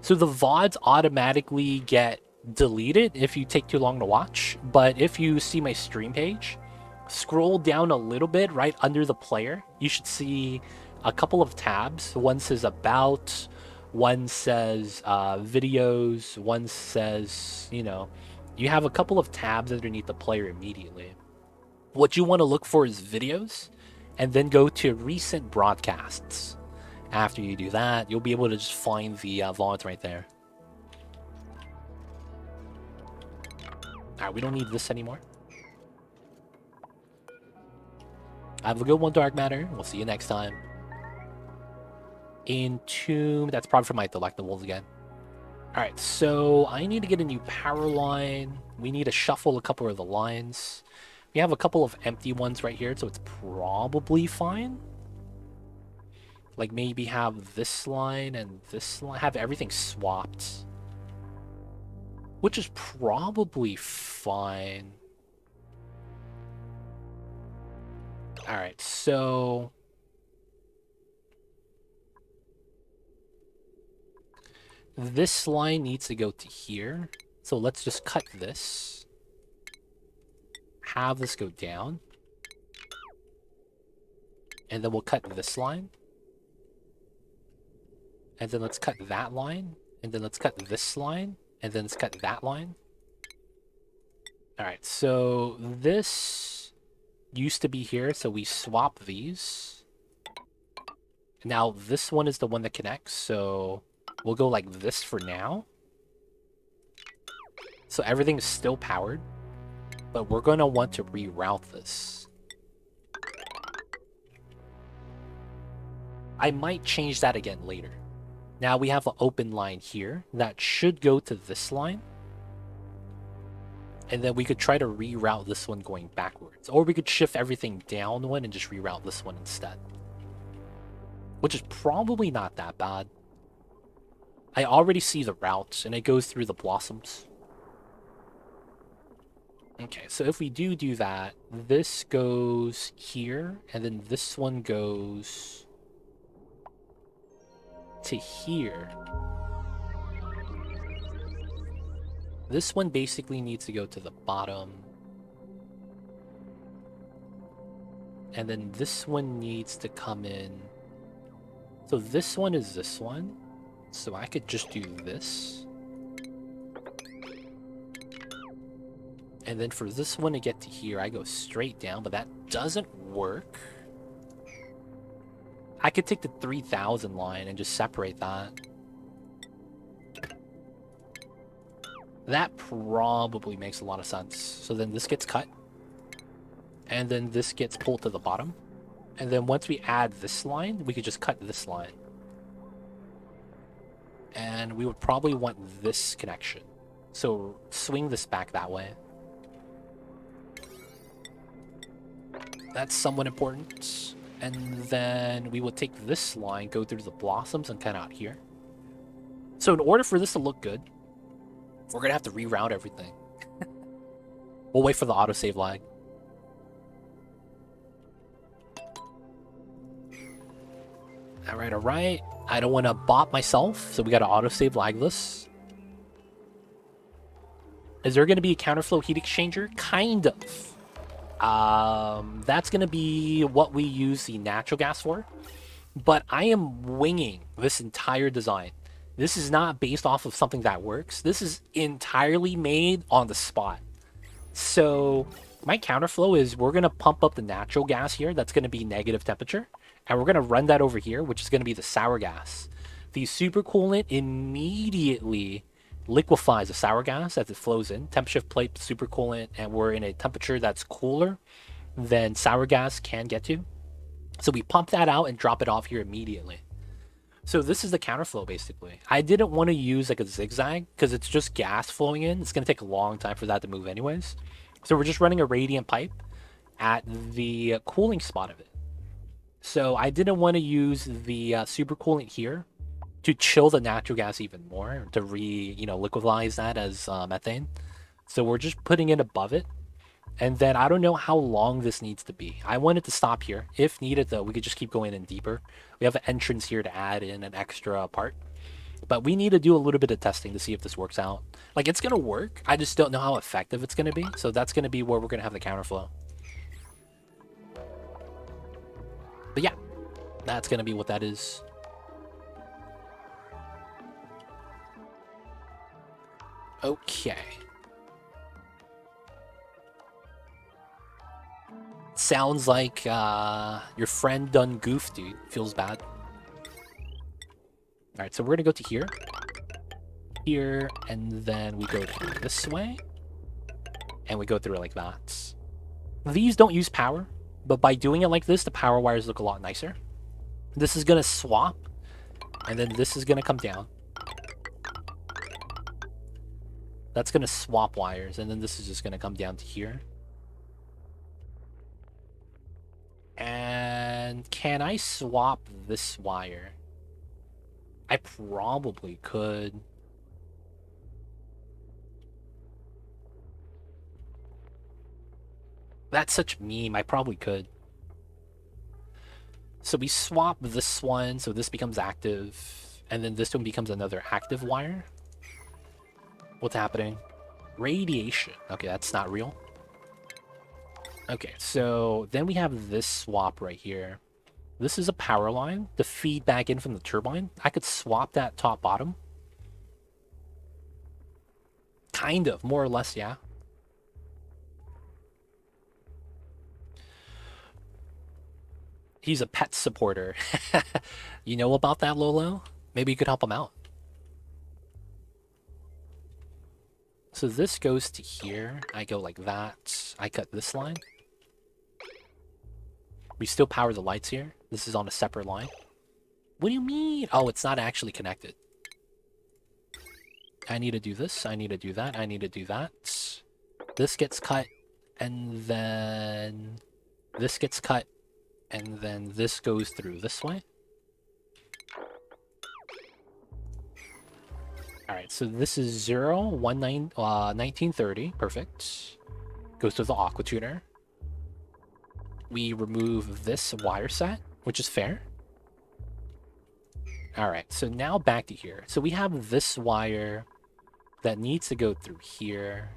So the VODs automatically get deleted if you take too long to watch. But if you see my stream page, scroll down a little bit right under the player. You should see a couple of tabs. One says About, one says Videos, one says, you know, you have a couple of tabs underneath the player immediately. What you want to look for is Videos, and then go to Recent Broadcasts. After you do that, you'll be able to just find the VODs right there. Alright, we don't need this anymore. Have a good one, Dark Matter. We'll see you next time. Entomb. That's probably for my delectables again. Alright, so I need to get a new power line. We need to shuffle a couple of the lines. We have a couple of empty ones right here, so it's probably fine. Like maybe have this line and this line. Have everything swapped. Which is probably fine. Alright, so this line needs to go to here. So let's just cut this. Have this go down. And then we'll cut this line. And then let's cut that line. And then let's cut this line. And then let's cut that line. Alright, so this used to be here, so we swap these. Now this one is the one that connects, so we'll go like this for now. So everything is still powered, but we're going to want to reroute this. I might change that again later. Now we have an open line here that should go to this line. And then we could try to reroute this one going backwards. Or we could shift everything down one and just reroute this one instead. Which is probably not that bad. I already see the route, and it goes through the blossoms. Okay, so if we do that, this goes here, and then this one goes to here. This one basically needs to go to the bottom. And then this one needs to come in. So this one is this one. So I could just do this. And then for this one to get to here, I go straight down, but that doesn't work. I could take the 3000 line and just separate that. That probably makes a lot of sense. So then this gets cut. And then this gets pulled to the bottom. And then once we add this line, we could just cut this line. And we would probably want this connection. So swing this back that way. That's somewhat important. And then we will take this line, go through the blossoms, and cut out here. So in order for this to look good, we're going to have to reroute everything. We'll wait for the autosave lag. Alright, alright. I don't want to bot myself, so we got to autosave lagless. Is there going to be a counterflow heat exchanger? Kind of. That's going to be what we use the natural gas for. But I am winging this entire design. This is not based off of something that works. This is entirely made on the spot. So my counterflow is we're going to pump up the natural gas here. That's going to be negative temperature. And we're going to run that over here, which is going to be the sour gas. The supercoolant immediately liquefies the sour gas as it flows in. Temperature plate supercoolant, and we're in a temperature that's cooler than sour gas can get to. So we pump that out and drop it off here immediately. So this is the counterflow, basically. I didn't want to use like a zigzag because it's just gas flowing in. It's going to take a long time for that to move anyways. So we're just running a radiant pipe at the cooling spot of it. So I didn't want to use the supercoolant here to chill the natural gas even more, to liquefize that as methane. So we're just putting it above it. And then I don't know how long this needs to be. I want it to stop here. If needed, though, we could just keep going in deeper. We have an entrance here to add in an extra part. But we need to do a little bit of testing to see if this works out. Like, it's going to work. I just don't know how effective it's going to be. So that's going to be where we're going to have the counterflow. But yeah, that's going to be what that is. Okay. Sounds like your friend done goofed, dude. Feels bad. Alright, so we're gonna go to here. Here, and then we go through this way. And we go through it like that. These don't use power, but by doing it like this, the power wires look a lot nicer. This is gonna swap, and then this is gonna come down. That's gonna swap wires, and then this is just gonna come down to here. And can I swap this wire? I probably could. That's such a meme. I probably could. So we swap this one, so this becomes active, and then this one becomes another active wire. What's happening? Radiation. Okay, that's not real. Okay, so then we have this swap right here. This is a power line to feed back in from the turbine. I could swap that top bottom. Kind of, more or less, yeah. He's a pet supporter. You know about that, Lolo? Maybe you could help him out. So this goes to here. I go like that. I cut this line. We still power the lights here. This is on a separate line. What do you mean? Oh, it's not actually connected. I need to do this. I need to do that. I need to do that. This gets cut. And then this gets cut. And then this goes through this way. Alright, so this is 1930. Perfect. Goes to the aqua tuner. We remove this wire set, which is fair. Alright, so now back to here. So we have this wire that needs to go through here.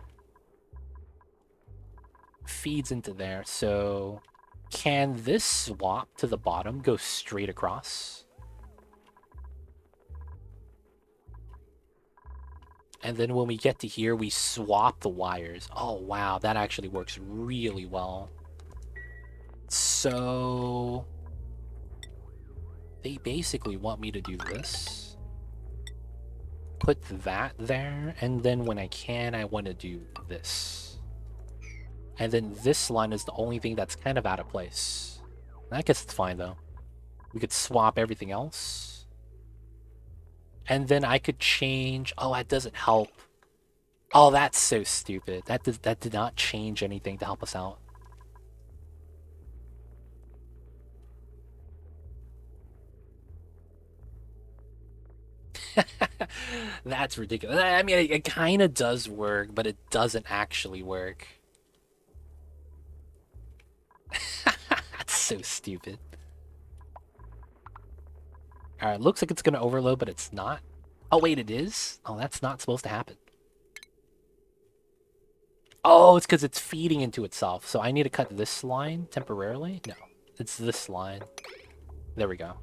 Feeds into there. So can this swap to the bottom go straight across? And then when we get to here, we swap the wires. Oh, wow, that actually works really well. So they basically want me to do this. Put that there, and then when I can, I want to do this. And then this line is the only thing that's kind of out of place. I guess it's fine, though. We could swap everything else. And then I could change... Oh, that doesn't help. Oh, that's so stupid. That did not change anything to help us out. That's ridiculous. I mean, it kind of does work, but it doesn't actually work. That's so stupid. Alright, looks like it's going to overload, but it's not. Oh, wait, it is? Oh, that's not supposed to happen. Oh, it's because it's feeding into itself. So I need to cut this line temporarily? No, it's this line. There we go.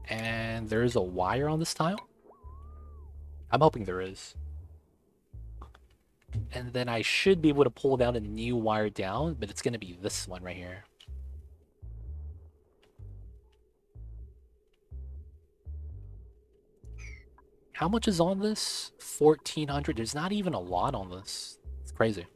And there's a wire on this tile? I'm hoping there is. And then I should be able to pull down a new wire down, but it's going to be this one right here. How much is on this? 1,400. There's not even a lot on this. It's crazy.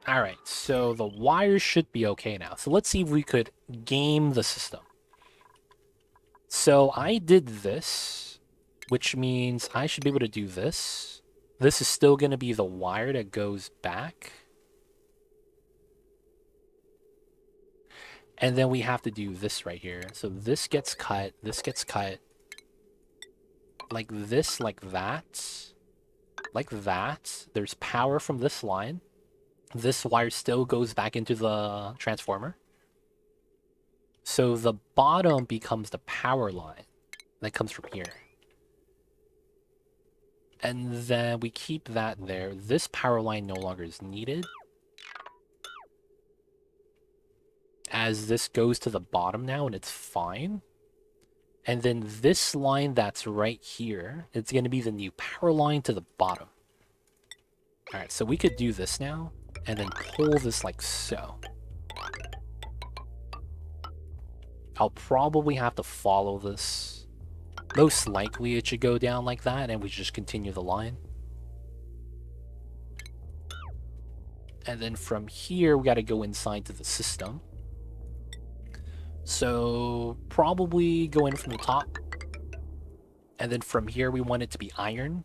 Alright, so the wires should be okay now. So let's see if we could game the system. So I did this, which means I should be able to do this. This is still going to be the wire that goes back. And then we have to do this right here. So this gets cut, like this, like that, like that. There's power from this line. This wire still goes back into the transformer. So the bottom becomes the power line that comes from here. And then we keep that there. This power line no longer is needed, as this goes to the bottom now and it's fine. And then this line that's right here, it's going to be the new power line to the bottom. Alright, so we could do this now, and then pull this like so. I'll probably have to follow this. Most likely it should go down like that, and we just continue the line. And then from here, we got to go inside to the system. So probably go in from the top. And then from here, we want it to be iron.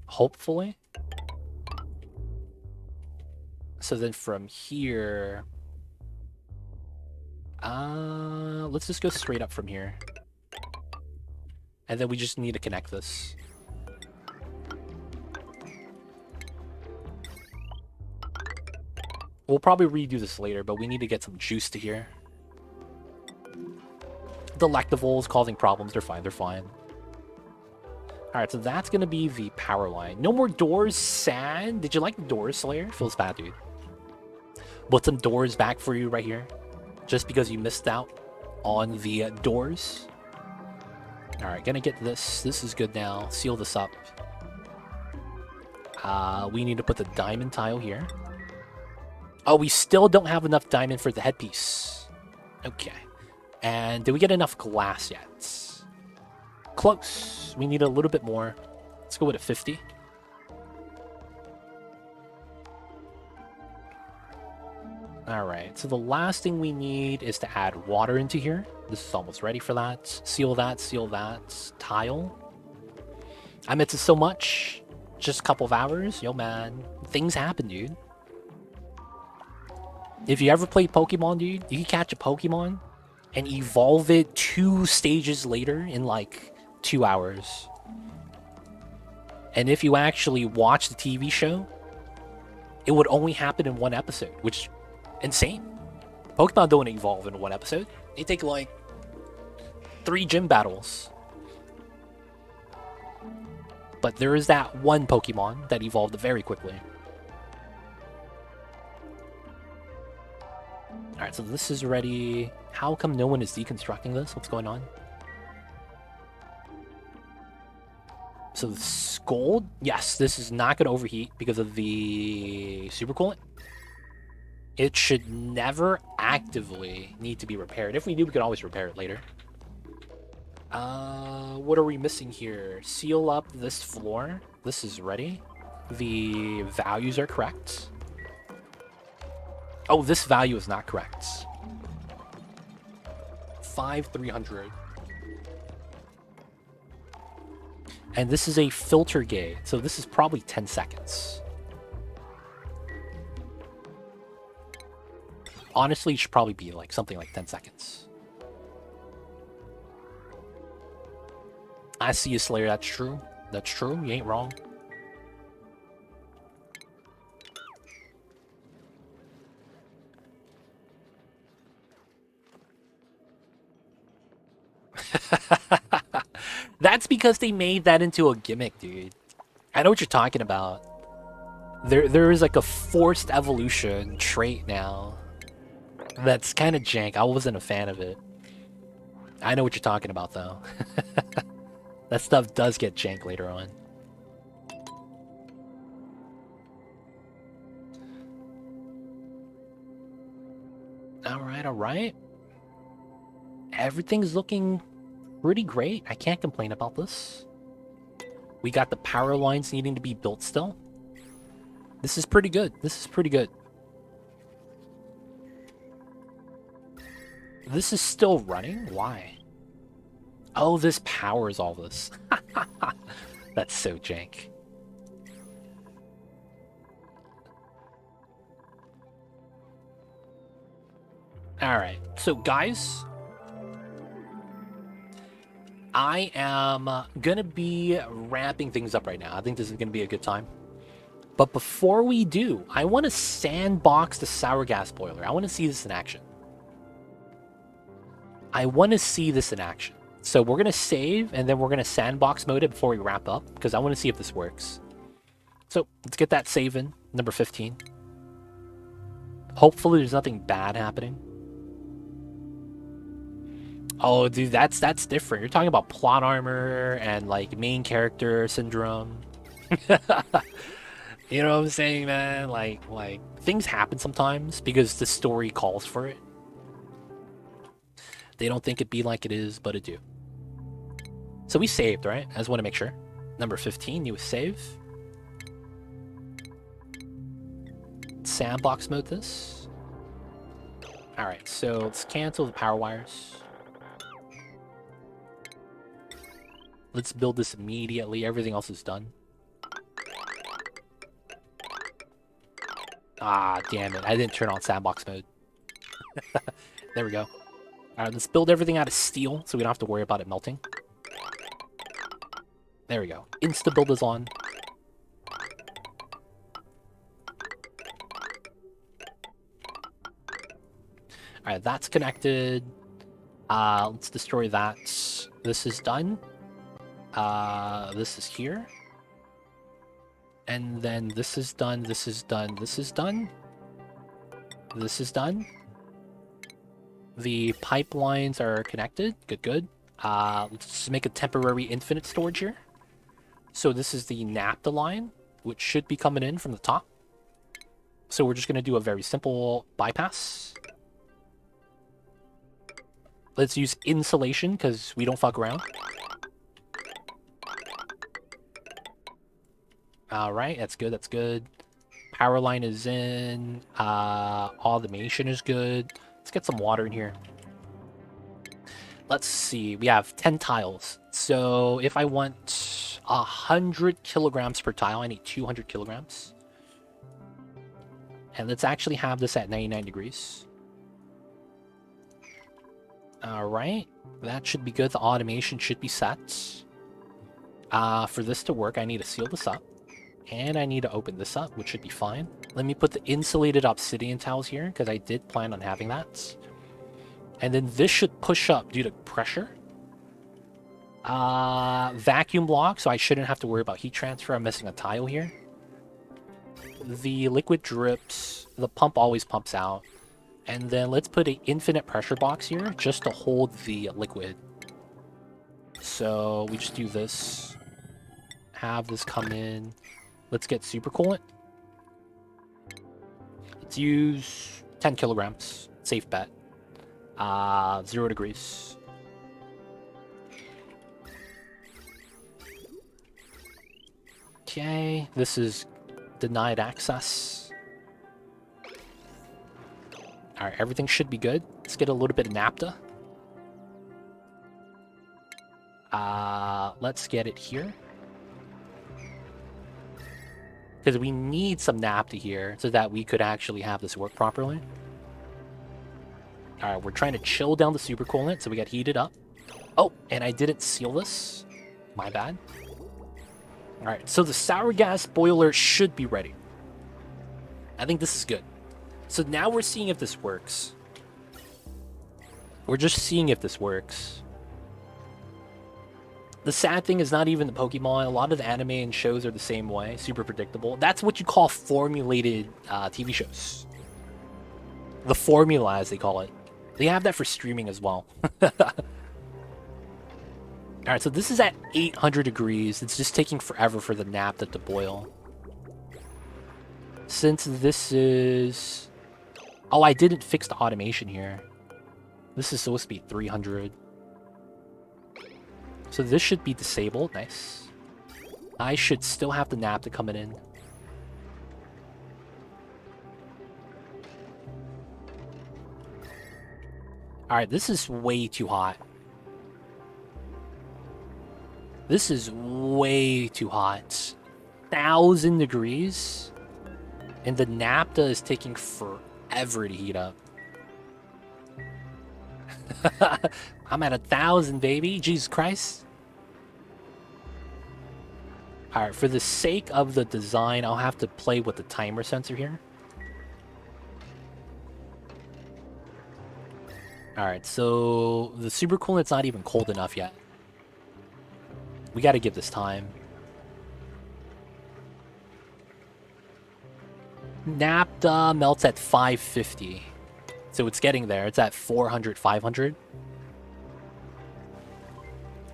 Hopefully. So then from here... let's just go straight up from here. And then we just need to connect this. We'll probably redo this later, but we need to get some juice to here. Delectables causing problems. They're fine. They're fine. Alright, so that's going to be the power line. No more doors. Sad. Did you like the doors, Slayer? Feels bad, dude. Put some doors back for you right here. Just because you missed out on the doors. Alright, gonna get this. This is good now. Seal this up. We need to put the diamond tile here. Oh, we still don't have enough diamond for the headpiece. Okay. And did we get enough glass yet? Close. We need a little bit more. Let's go with a 50. Alright, so the last thing we need is to add water into here. This is almost ready for that. Seal that, tile. I meant it so much. Just a couple of hours. Yo, man. Things happen, dude. If you ever play Pokemon, dude, you can catch a Pokemon and evolve it 2 stages later in like 2 hours. And if you actually watch the TV show, it would only happen in 1 episode, which is insane. Pokemon don't evolve in 1 episode. They take like 3 gym battles. But there is that one Pokemon that evolved very quickly. Alright, so this is ready. How come no one is deconstructing this? What's going on? So the Scold, yes, this is not going to overheat because of the supercoolant. It should never actively need to be repaired. If we do, we can always repair it later. What are we missing here? Seal up this floor. This is ready. The values are correct. Oh, this value is not correct. 5,300. And this is a filter gate, so this is probably 10 seconds. Honestly, it should probably be like something like 10 seconds. I see you, Slayer. That's true. That's true. You ain't wrong. That's because they made that into a gimmick, dude. I know what you're talking about. There is like a forced evolution trait now. That's kind of jank. I wasn't a fan of it. I know what you're talking about, though. That stuff does get jank later on. Alright, alright. Everything's looking pretty great. I can't complain about this. We got the power lines needing to be built still. This is pretty good. This is pretty good. This is still running? Why? Oh, this powers all this. That's so jank. Alright, so guys, I am gonna be ramping things up right now. I think this is gonna be a good time. But before we do, I want to sandbox the sour gas boiler. I want to see this in action. I want to see this in action. So we're going to save, and then we're going to sandbox mode it before we wrap up, because I want to see if this works. So let's get that save in, number 15. Hopefully there's nothing bad happening. Oh, dude, that's different. You're talking about plot armor and, like, main character syndrome. You know what I'm saying, man? Like, things happen sometimes because the story calls for it. They don't think it be like it is, but it do. So we saved, right? I just want to make sure. Number 15, you save. Sandbox mode this. Alright, so let's cancel the power wires. Let's build this immediately. Everything else is done. Ah, damn it. I didn't turn on sandbox mode. There we go. Alright, let's build everything out of steel so we don't have to worry about it melting. There we go. Insta build is on. Alright, that's connected. Let's destroy that. This is done. This is here. And then this is done, this is done, this is done. This is done. The pipelines are connected. Good, good. Let's just make a temporary infinite storage here. So this is the naphtha line, which should be coming in from the top. So we're just going to do a very simple bypass. Let's use insulation because we don't fuck around. Alright, that's good, that's good. Power line is in. Automation is good. Let's get some water in here. Let's see, we have 10 tiles. So if I want 100 kilograms per tile, I need 200 kilograms. And let's actually have this at 99 degrees. Alright, that should be good. The automation should be set. For this to work, I need to seal this up. And I need to open this up, which should be fine. Let me put the insulated obsidian tiles here, because I did plan on having that. And then this should push up due to pressure. Vacuum block, so I shouldn't have to worry about heat transfer. I'm missing a tile here. The liquid drips. The pump always pumps out. And then let's put an infinite pressure box here just to hold the liquid. So we just do this. Have this come in. Let's get super coolant. Let's use 10 kilograms. Safe bet. 0 degrees. Okay, this is denied access. Alright, everything should be good. Let's get a little bit of naphtha. Let's get it here. Because we need some naphtha here so that we could actually have this work properly. Alright, we're trying to chill down the supercoolant so we get heated up. Oh, and I didn't seal this. My bad. Alright, so the sour gas boiler should be ready. I think this is good. So now we're seeing if this works. We're just seeing if this works. The sad thing is not even the Pokemon. A lot of the anime and shows are the same way. Super predictable. That's what you call formulated TV shows. The formula, as they call it. They have that for streaming as well. Alright, so this is at 800 degrees. It's just taking forever for the naphtha to boil. Since this is... Oh, I didn't fix the automation here. This is supposed to be 300. So this should be disabled. Nice. I should still have the naphtha coming in. Alright, this is way too hot. This is way too hot. 1,000 degrees. And the naphtha is taking forever to heat up. I'm at 1,000, baby. Jesus Christ. Alright, for the sake of the design, I'll have to play with the timer sensor here. Alright, so the supercoolant's not even cold enough yet. We gotta give this time. Naphtha melts at 550. So it's getting there. It's at 400, 500.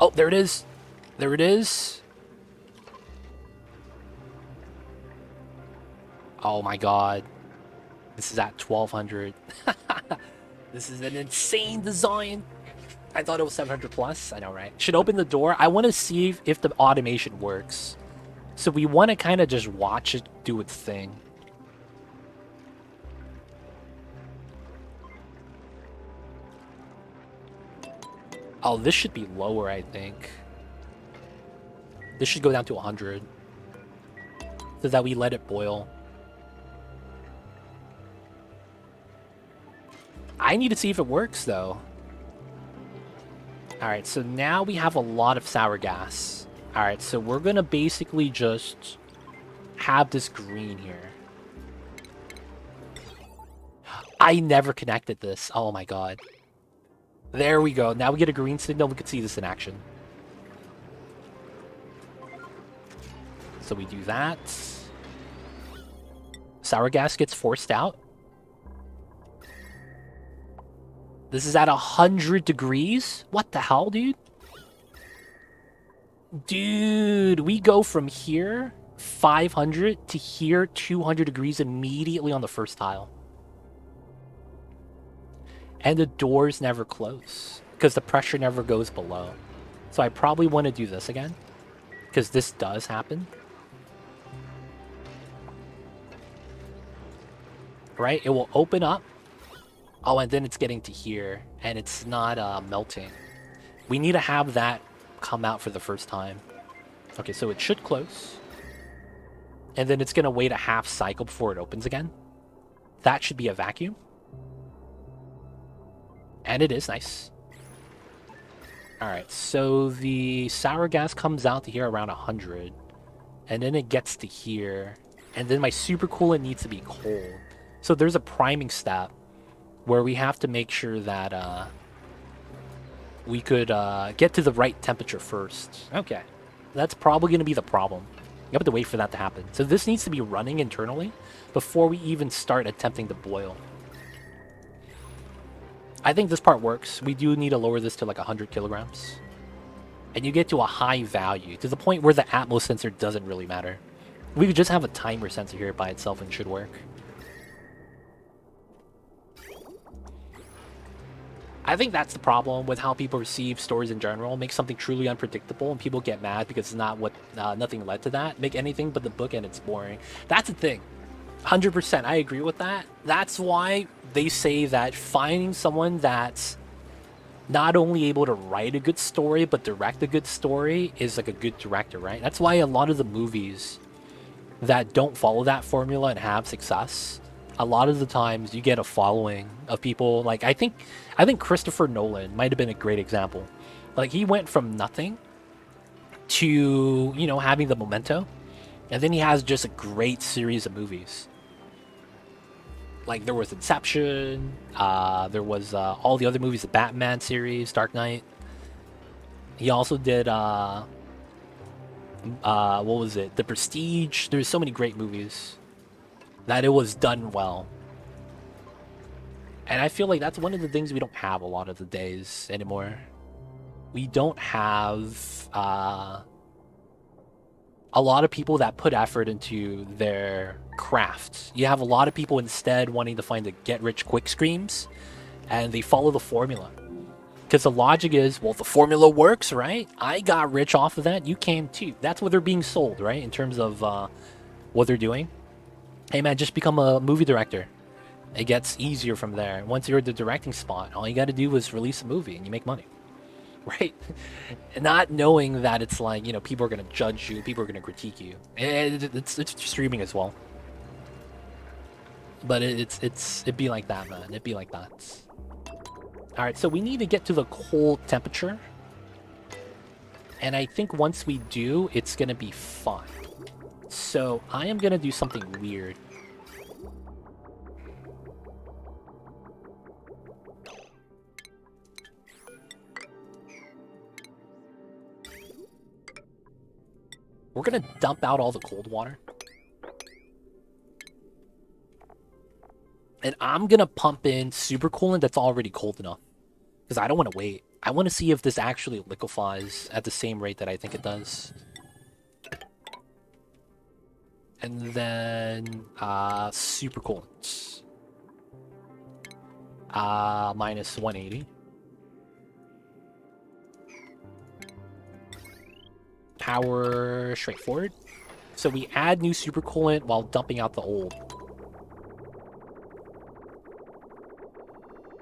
Oh, there it is. There it is. Oh my god. This is at 1200. This is an insane design. I thought it was 700 plus. I know, right? Should open the door. I want to see if the automation works. So we want to kind of just watch it do its thing. Oh, this should be lower, I think. This should go down to 100. So that we let it boil. I need to see if it works, though. Alright, so now we have a lot of sour gas. Alright, so we're gonna basically just have this green here. I never connected this. Oh my god. There we go. Now we get a green signal. We can see this in action. So we do that. Sour gas gets forced out. This is at 100 degrees? What the hell, dude? Dude, we go from here, 500, to here, 200 degrees immediately on the first tile. And the doors never close, because the pressure never goes below. So I probably want to do this again, because this does happen. Right? It will open up. Oh, and then it's getting to here, and it's not melting. We need to have that come out for the first time. Okay, so it should close. And then it's going to wait a half cycle before it opens again. That should be a vacuum. And it is nice. Alright, so the sour gas comes out to here around 100. And then it gets to here. And then my supercoolant needs to be cold. So there's a priming step where we have to make sure that we could get to the right temperature first. Okay. That's probably going to be the problem. You have to wait for that to happen. So this needs to be running internally before we even start attempting to boil. I think this part works. We do need to lower this to like 100 kilograms. And you get to a high value, to the point where the Atmos sensor doesn't really matter. We could just have a timer sensor here by itself and it should work. I think that's the problem with how people receive stories in general. Make something truly unpredictable and people get mad because it's not what nothing led to that. Make anything but the book and it's boring. That's the thing. 100%, I agree with that. That's why they say that finding someone that's not only able to write a good story but direct a good story is like a good director, right? That's why a lot of the movies that don't follow that formula and have success, a lot of the times you get a following of people. Like I think Christopher Nolan might have been a great example. Like he went from nothing to, you know, having the Memento, and then he has just a great series of movies. Like there was Inception, there was all the other movies, the Batman series, Dark Knight. He also did what was it? The Prestige. There's so many great movies that it was done well. And I feel like that's one of the things we don't have a lot of the days anymore. We don't have a lot of people that put effort into their craft. You have a lot of people instead wanting to find the get-rich-quick schemes, and they follow the formula. Because the logic is, well, the formula works, right? I got rich off of that. You can too. That's what they're being sold, right? In terms of what they're doing. Hey, man, just become a movie director. It gets easier from there. Once you're at the directing spot, all you got to do is release a movie and you make money. Right? Not knowing that it's like, you know, people are going to judge you, people are going to critique you. It's streaming as well. But it'd be like that, man. It'd be like that. Alright, so we need to get to the cold temperature. And I think once we do, it's going to be fine. So I am going to do something weird. We're going to dump out all the cold water. And I'm going to pump in super coolant that's already cold enough. Because I don't want to wait. I want to see if this actually liquefies at the same rate that I think it does. And then super coolant. Minus 180. Power straightforward. So we add new super coolant while dumping out the old.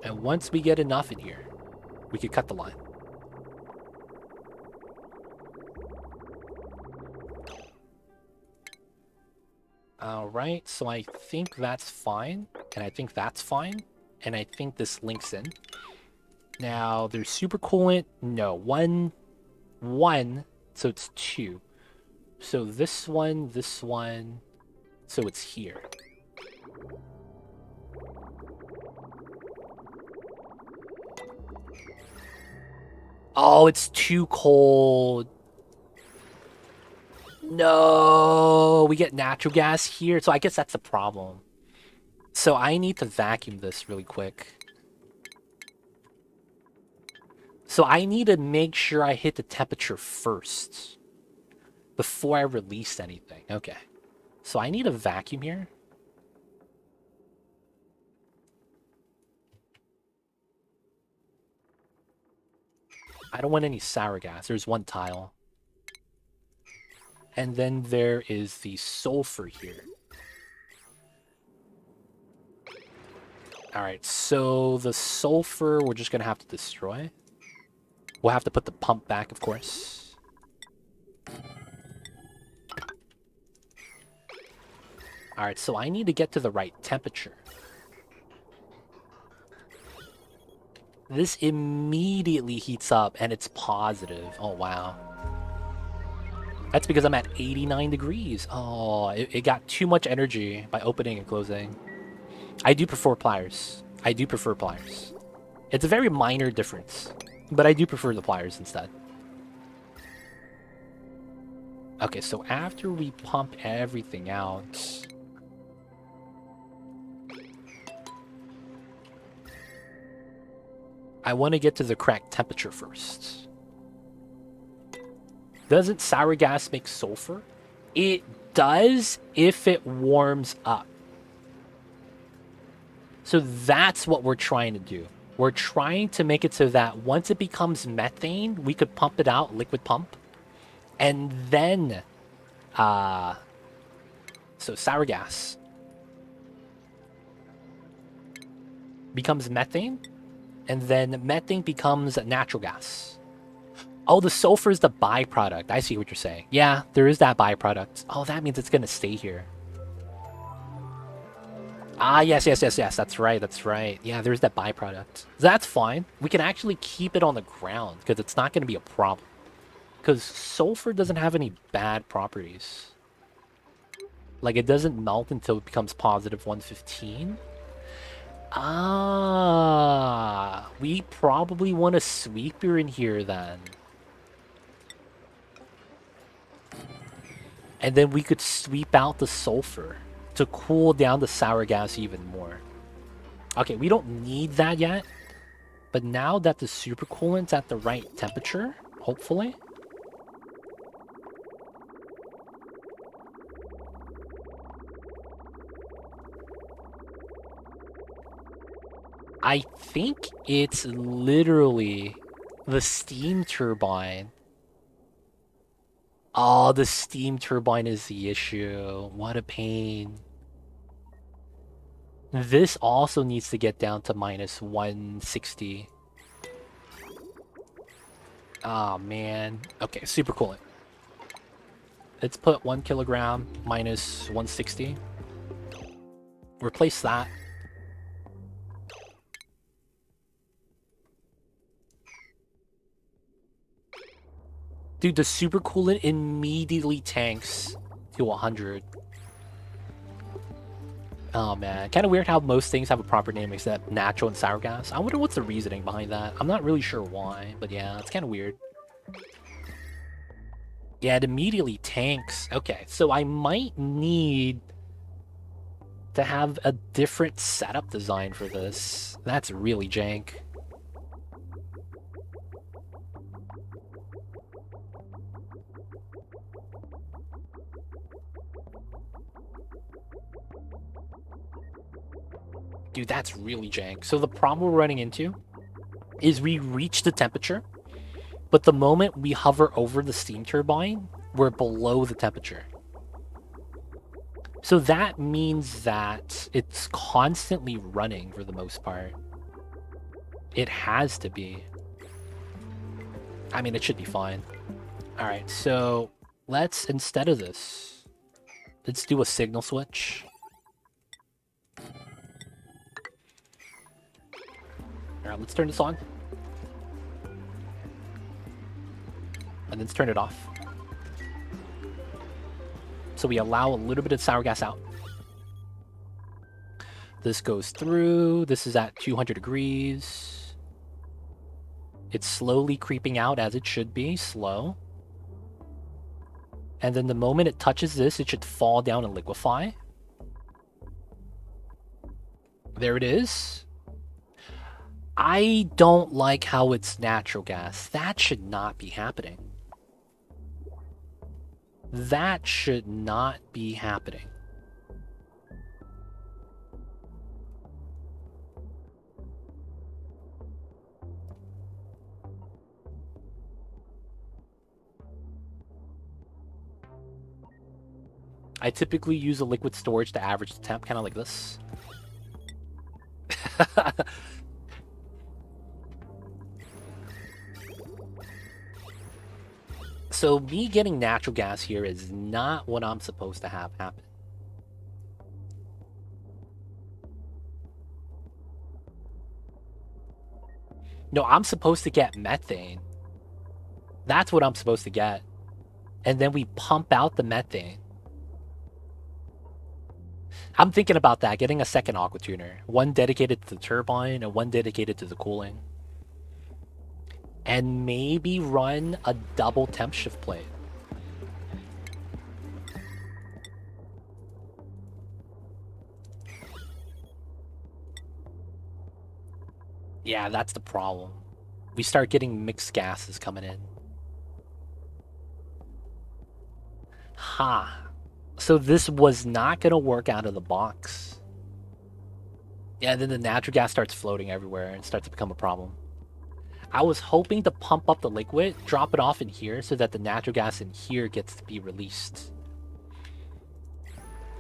And once we get enough in here, we could cut the line. Alright, so I think that's fine. And I think that's fine. And I think this links in. Now, there's super coolant. No, one. So it's 2. So this one. So it's here. Oh, it's too cold. No, we get natural gas here. So I guess that's the problem. So I need to vacuum this really quick. So I need to make sure I hit the temperature first before I release anything. Okay. So I need a vacuum here. I don't want any sour gas. There's one tile. And then there is the sulfur here. Alright, so the sulfur we're just going to have to destroy. We'll have to put the pump back, of course. Alright, so I need to get to the right temperature. This immediately heats up and it's positive. Oh, wow. That's because I'm at 89 degrees. Oh, it got too much energy by opening and closing. I do prefer pliers. I do prefer pliers. It's a very minor difference, but I do prefer the pliers instead. Okay, so after we pump everything out, I want to get to the correct temperature first. Doesn't sour gas make sulfur? It does if it warms up. So that's what we're trying to do. We're trying to make it so that once it becomes methane, we could pump it out, liquid pump. And then, so sour gas becomes methane, and then methane becomes natural gas. Oh, the sulfur is the byproduct. I see what you're saying. Yeah, there is that byproduct. Oh, that means it's going to stay here. Ah, yes. That's right. Yeah, there's that byproduct. That's fine. We can actually keep it on the ground because it's not going to be a problem. Because sulfur doesn't have any bad properties. Like, it doesn't melt until it becomes positive 115. Ah, we probably want a sweeper in here then. And then we could sweep out the sulfur to cool down the sour gas even more. Okay, we don't need that yet. But now that the supercoolant's at the right temperature, hopefully. I think it's literally the steam turbine. Oh, the steam turbine is the issue. What a pain. This also needs to get down to minus 160. Oh, man. Okay, super coolant. Let's put 1 kilogram minus 160. Replace that. Dude, the supercoolant immediately tanks to 100. Oh, man. Kind of weird how most things have a proper name except natural and sour gas. I wonder what's the reasoning behind that. I'm not really sure why, but yeah, it's kind of weird. Yeah, it immediately tanks. Okay, so I might need to have a different setup design for this. That's really jank. Dude, that's really jank. So the problem we're running into is we reach the temperature, but the moment we hover over the steam turbine, we're below the temperature. So that means that it's constantly running for the most part. It has to be. I mean, it should be fine. All right, so let's, instead of this, let's do a signal switch. All right, let's turn this on. And then let's turn it off. So we allow a little bit of sour gas out. This goes through. This is at 200 degrees. It's slowly creeping out as it should be, slow. And then the moment it touches this, it should fall down and liquefy. There it is. I don't like how it's natural gas. That should not be happening. That should not be happening. I typically use a liquid storage to average the temp, kind of like this. So me getting natural gas here is not what I'm supposed to have happen. No, I'm supposed to get methane. That's what I'm supposed to get. And then we pump out the methane. I'm thinking about that, getting a second aqua tuner. One dedicated to the turbine and one dedicated to the cooling. And maybe run a double temp shift plate. Yeah, that's the problem. We start getting mixed gases coming in. Ha. So this was not going to work out of the box. Yeah, then the natural gas starts floating everywhere and starts to become a problem. I was hoping to pump up the liquid, drop it off in here so that the natural gas in here gets to be released.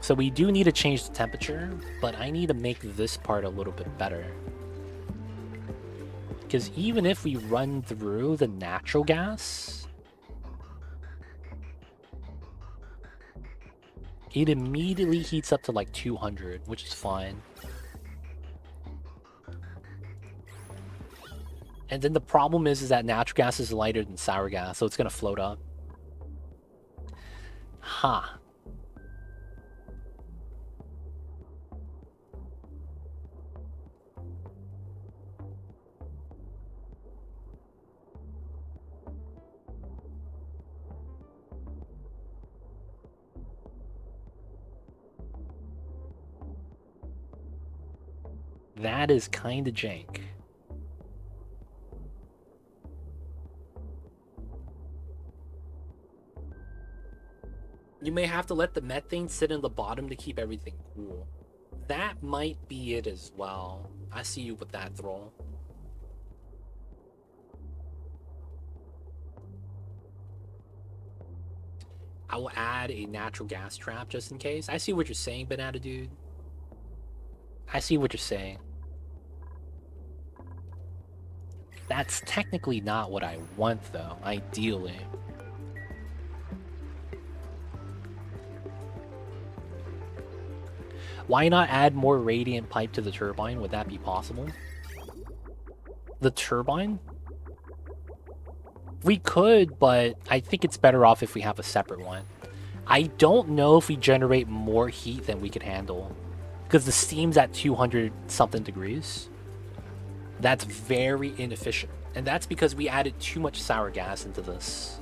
So we do need to change the temperature, but I need to make this part a little bit better. Because even if we run through the natural gas, it immediately heats up to like 200, which is fine. And then the problem is that natural gas is lighter than sour gas, so it's going to float up. Ha. Huh. That is kind of jank. You may have to let the methane sit in the bottom to keep everything cool. That might be it as well. I see you with that throw. I will add a natural gas trap just in case. I see what you're saying, Banana Dude. I see what you're saying. That's technically not what I want, though, ideally. Why not add more radiant pipe to the turbine? Would that be possible? The turbine? We could, but I think it's better off if we have a separate one. I don't know if we generate more heat than we could handle. Because the steam's at 200 something degrees. That's very inefficient. And that's because we added too much sour gas into this.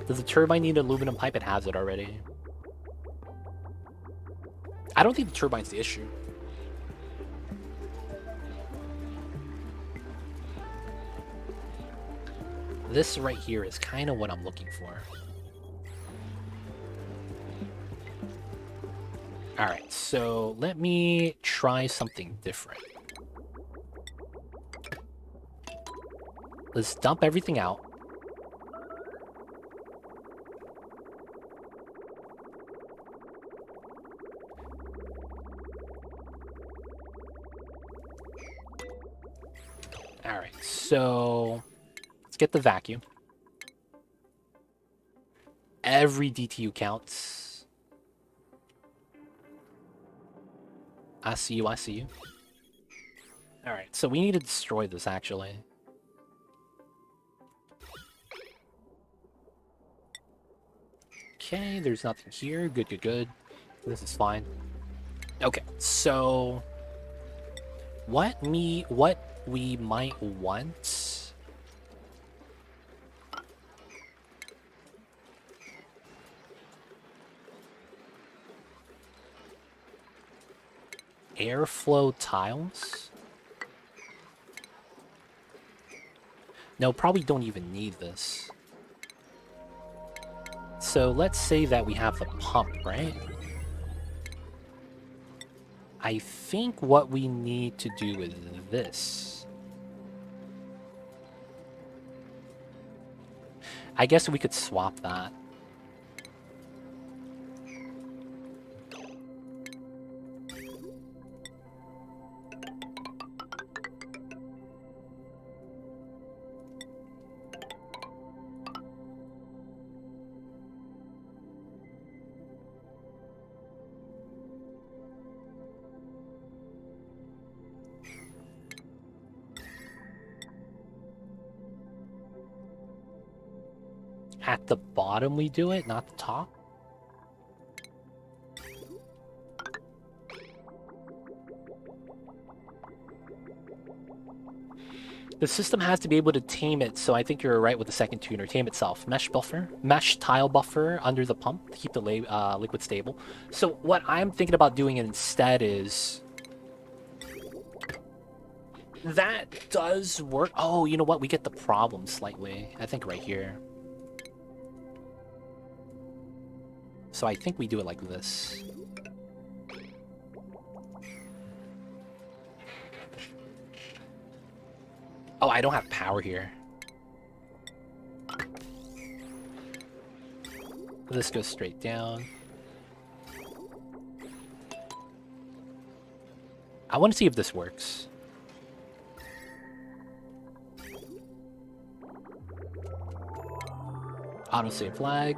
Does the turbine need aluminum pipe? It has it already. I don't think the turbine's the issue. This right here is kind of what I'm looking for. Alright, so let me try something different. Let's dump everything out. Alright, so let's get the vacuum. Every DTU counts. I see you, I see you. Alright, so we need to destroy this, actually. Okay, there's nothing here. Good, good, good. This is fine. Okay, so... What we might want... Airflow tiles? No, probably don't even need this. So let's say that we have the pump, right? I think what we need to do is this. I guess we could swap that. at the bottom we do it, not the top. The system has to be able to tame it, so I think you're right with the second tuner. Tame itself. Mesh tile buffer under the pump to keep the liquid stable. So what I'm thinking about doing instead is... That does work. Oh, you know what? We get the problem slightly. I think right here. So I think we do it like this. Oh, I don't have power here. This goes straight down. I want to see if this works. Autosave flag.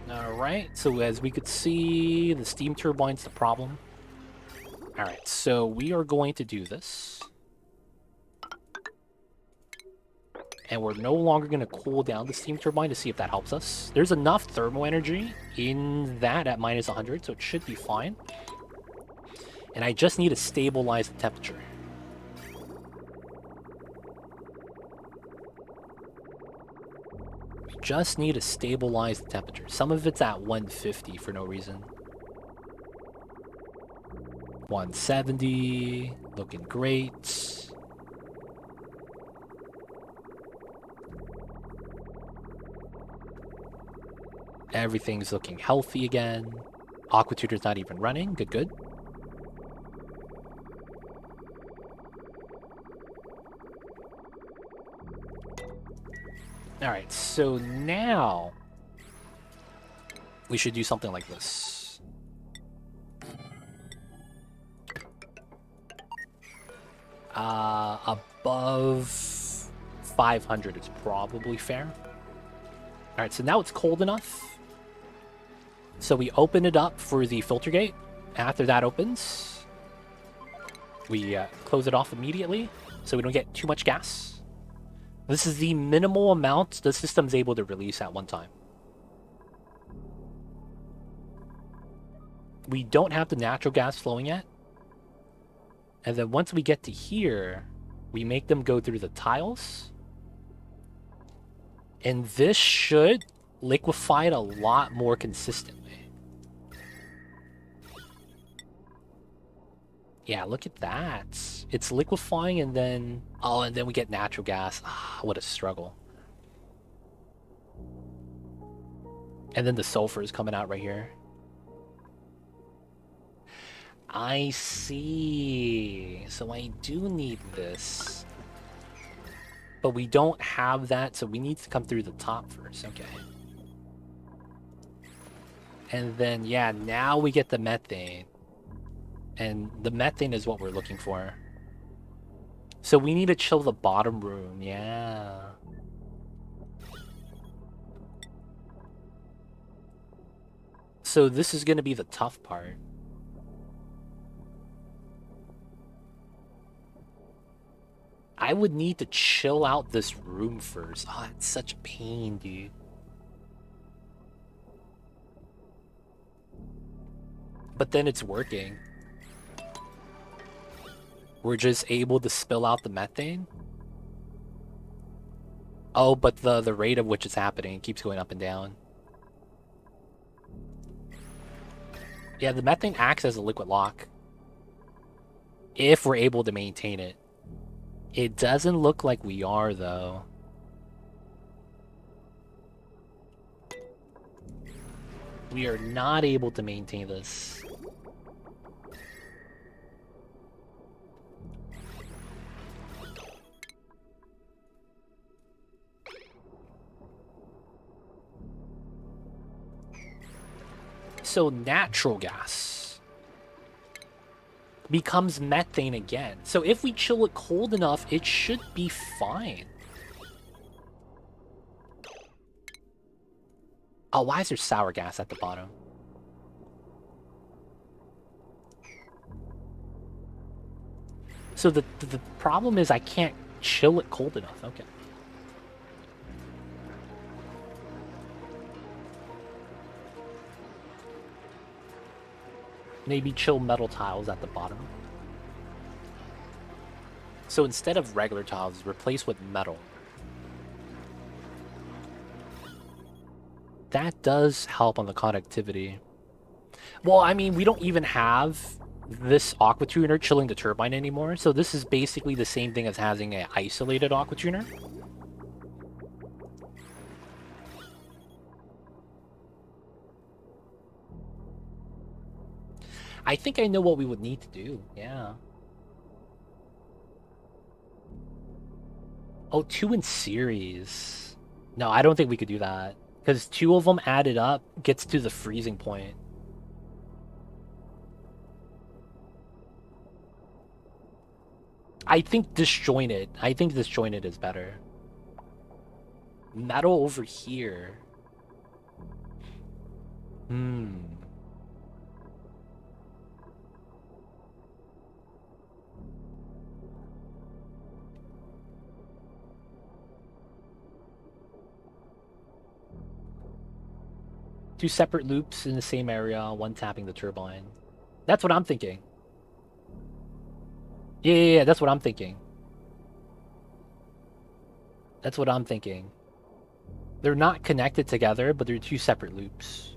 Alright, so as we could see, the steam turbine's the problem. Alright, so we are going to do this. And we're no longer going to cool down the steam turbine to see if that helps us. There's enough thermal energy in that at minus 100, so it should be fine. And I just need to stabilize the temperature. We just need to stabilize the temperature. Some of it's at 150 for no reason. 170, looking great. Everything's looking healthy again. Aqua tutor's not even running. Good, good. Alright, so now we should do something like this. Above 500 is probably fair. Alright, so now it's cold enough. So we open it up for the filter gate. After that opens, we close it off immediately so we don't get too much gas. This is the minimal amount the system's able to release at one time. We don't have the natural gas flowing yet. And then once we get to here, we make them go through the tiles. And this should liquefy it a lot more consistently. Yeah, look at that. It's liquefying and then... Oh, and then we get natural gas. Ah, what a struggle. And then the sulfur is coming out right here. I see. So I do need this. But we don't have that, so we need to come through the top first. Okay. And then, yeah, now we get the methane. And the methane is what we're looking for. So we need to chill the bottom room, yeah. So this is going to be the tough part. I would need to chill out this room first. Oh, it's such a pain, dude. But then it's working. We're just able to spill out the methane. Oh, but the rate of which it's happening keeps going up and down. Yeah, the methane acts as a liquid lock. If we're able to maintain it. It doesn't look like we are, though. We are not able to maintain this. So natural gas becomes methane again. So if we chill it cold enough, it should be fine. Oh, why is there sour gas at the bottom? So the problem is I can't chill it cold enough. Okay. Maybe chill metal tiles at the bottom. So instead of regular tiles, replace with metal. That does help on the conductivity. Well, I mean, we don't even have this aqua tuner chilling the turbine anymore, so this is basically the same thing as having an isolated aqua tuner. I think I know what we would need to do, yeah. Oh, 2 in series. No, I don't think we could do that. Because 2 of them added up gets to the freezing point. I think disjointed. I think disjointed is better. Metal over here. Hmm. Two separate loops in the same area, one tapping the turbine. That's what I'm thinking. Yeah, that's what I'm thinking. That's what I'm thinking. They're not connected together, but they're 2 separate loops.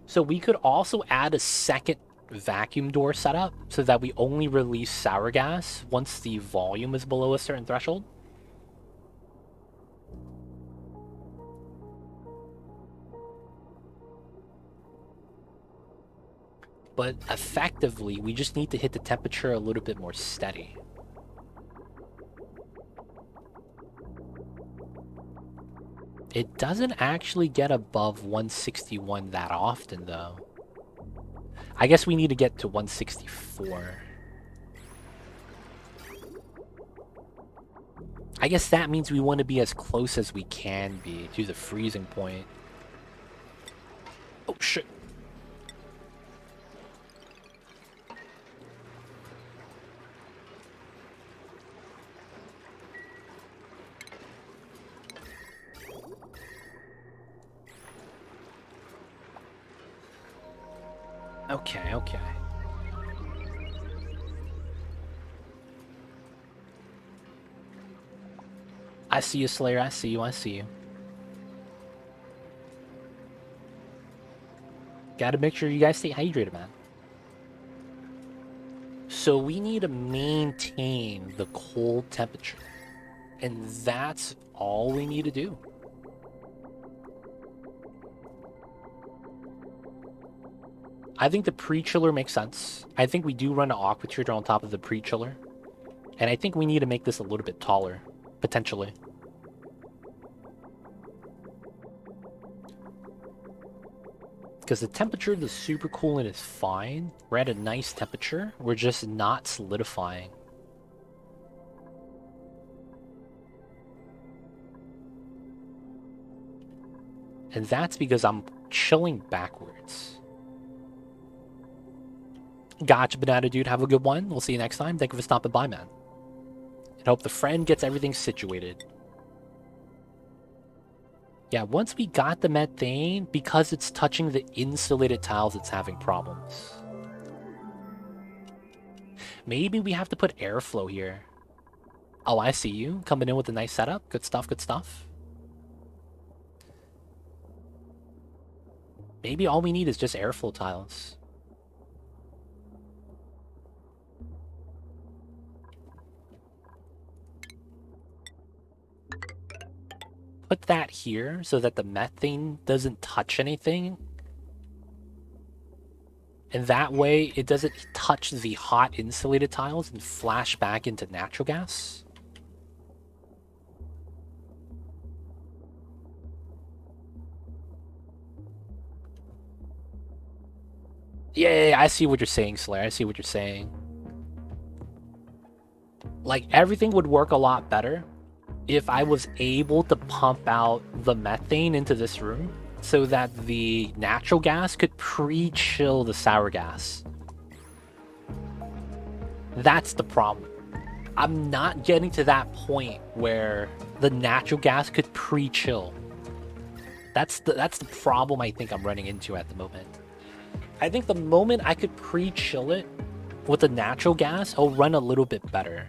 So we could also add a second vacuum door setup so that we only release sour gas once the volume is below a certain threshold. But effectively, we just need to hit the temperature a little bit more steady. It doesn't actually get above 161 that often, though. I guess we need to get to 164. I guess that means we want to be as close as we can be to the freezing point. Oh, shit. Okay, okay. I see you, Slayer. I see you. I see you. Gotta make sure you guys stay hydrated, man. So we need to maintain the cold temperature. And that's all we need to do. I think the pre-chiller makes sense. I think we do run an aqua tuner on top of the pre-chiller. And I think we need to make this a little bit taller, potentially. Because the temperature of the supercoolant is fine. We're at a nice temperature. We're just not solidifying. And that's because I'm chilling backwards. Gotcha, Banana Dude. Have a good one. We'll see you next time. Thank you for stopping by, man. And hope the friend gets everything situated. Yeah, once we got the methane, because it's touching the insulated tiles, it's having problems. Maybe we have to put airflow here. Oh, I see you. Coming in with a nice setup. Good stuff, good stuff. Maybe all we need is just airflow tiles. Put that here so that the methane doesn't touch anything. And that way, it doesn't touch the hot insulated tiles and flash back into natural gas. Yeah, I see what you're saying, Slayer. I see what you're saying. Like, everything would work a lot better if I was able to pump out the methane into this room so that the natural gas could pre-chill the sour gas. That's the problem. I'm not getting to that point where the natural gas could pre-chill. That's the problem I think I'm running into at the moment. I think the moment I could pre-chill it with the natural gas, it'll run a little bit better.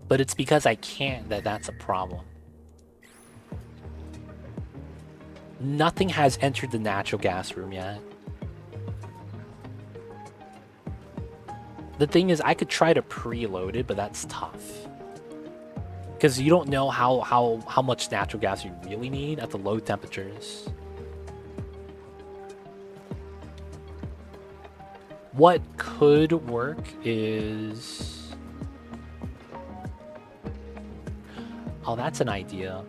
But it's because I can't that's a problem. Nothing has entered the natural gas room yet. The thing is, I could try to preload it, but that's tough. Because you don't know how much natural gas you really need at the low temperatures. What could work is... Oh, that's an idea.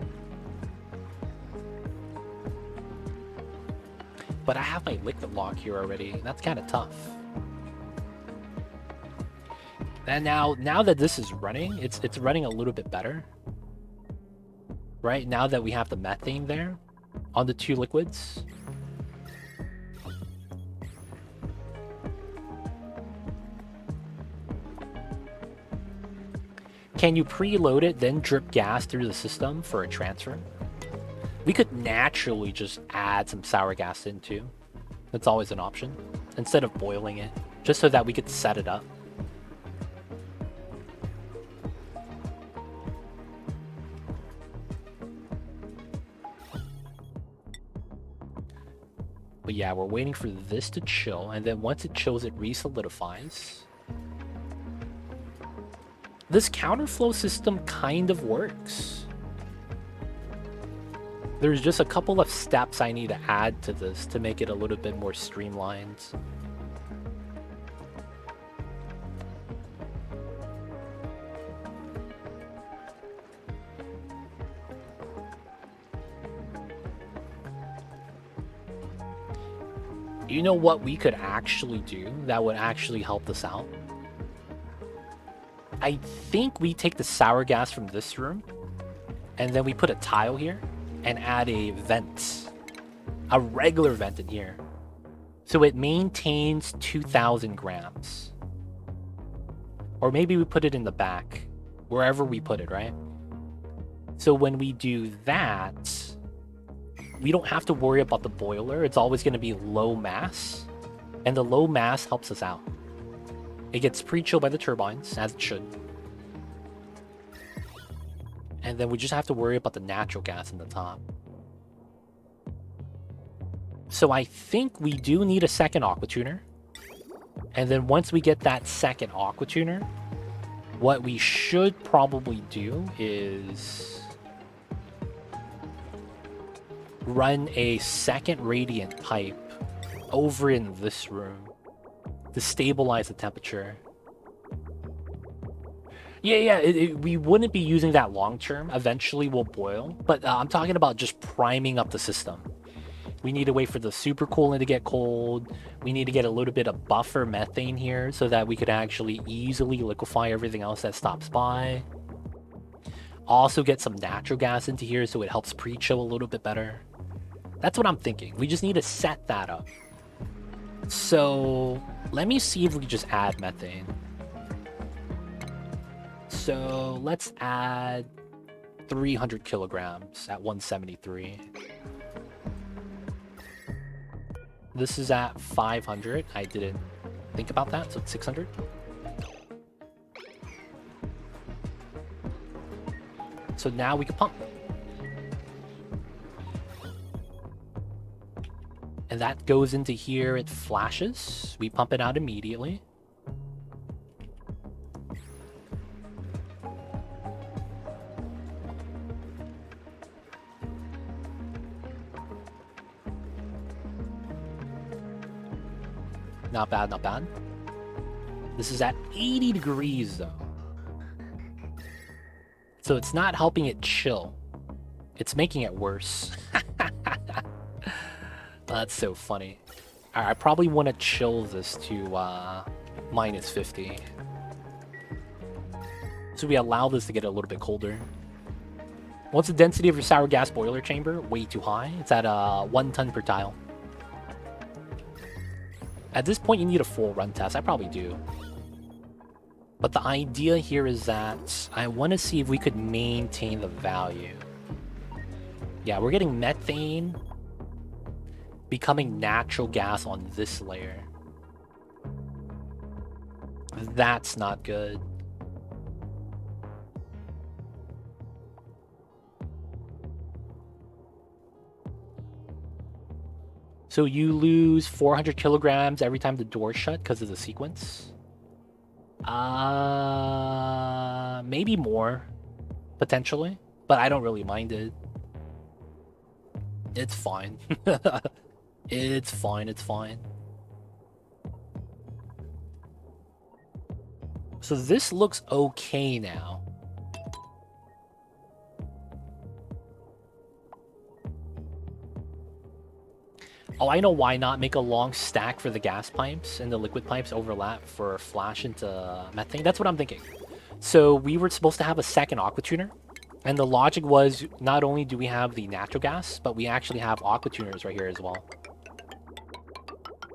But I have my liquid lock here already. That's kind of tough. And now that this is running, it's running a little bit better. Right? Now that we have the methane there on the two liquids. Can you preload it, then drip gas through the system for a transfer? We could naturally just add some sour gas in too. That's always an option. Instead of boiling it, just so that we could set it up. But yeah, we're waiting for this to chill, and then once it chills, it re-solidifies. This counterflow system kind of works. There's just a couple of steps I need to add to this to make it a little bit more streamlined. You know what we could actually do that would actually help this out? I think we take the sour gas from this room, and then we put a tile here, and add a vent. A regular vent in here. So it maintains 2,000 grams. Or maybe we put it in the back, wherever we put it, right? So when we do that, we don't have to worry about the boiler. It's always going to be low mass, and the low mass helps us out. It gets pre-chilled by the turbines, as it should. And then we just have to worry about the natural gas in the top. So I think we do need a second aqua tuner. And then once we get that second aqua tuner, what we should probably do is run a second radiant pipe over in this room to stabilize the temperature. Yeah, we wouldn't be using that long term. Eventually we'll boil, but I'm talking about just priming up the system. We need to wait for the supercoolant to get cold. We need to get a little bit of buffer methane here so that we could actually easily liquefy everything else that stops by. Also get some natural gas into here so it helps pre-chill a little bit better. That's what I'm thinking. We just need to set that up. So let me see if we can just add methane. So let's add 300 kilograms at 173. This is at 500. I didn't think about that, so it's 600. So now we can pump. And that goes into here, it flashes. We pump it out immediately. Not bad, not bad. This is at 80 degrees though. So it's not helping it chill. It's making it worse. That's so funny. Alright, I probably want to chill this to minus 50. So we allow this to get a little bit colder. What's the density of your sour gas boiler chamber? Way too high. It's at 1 ton per tile. At this point, you need a full run test. I probably do. But the idea here is that I want to see if we could maintain the value. Yeah, we're getting methane becoming natural gas on this layer. That's not good. So you lose 400 kilograms every time the door's shut because of the sequence? Maybe more, potentially, but I don't really mind it. It's fine. It's fine, it's fine. So this looks okay now. Oh, I know why not. Make a long stack for the gas pipes and the liquid pipes overlap for flash into methane. That's what I'm thinking. So we were supposed to have a second aqua tuner. And the logic was not only do we have the natural gas, but we actually have aqua tuners right here as well.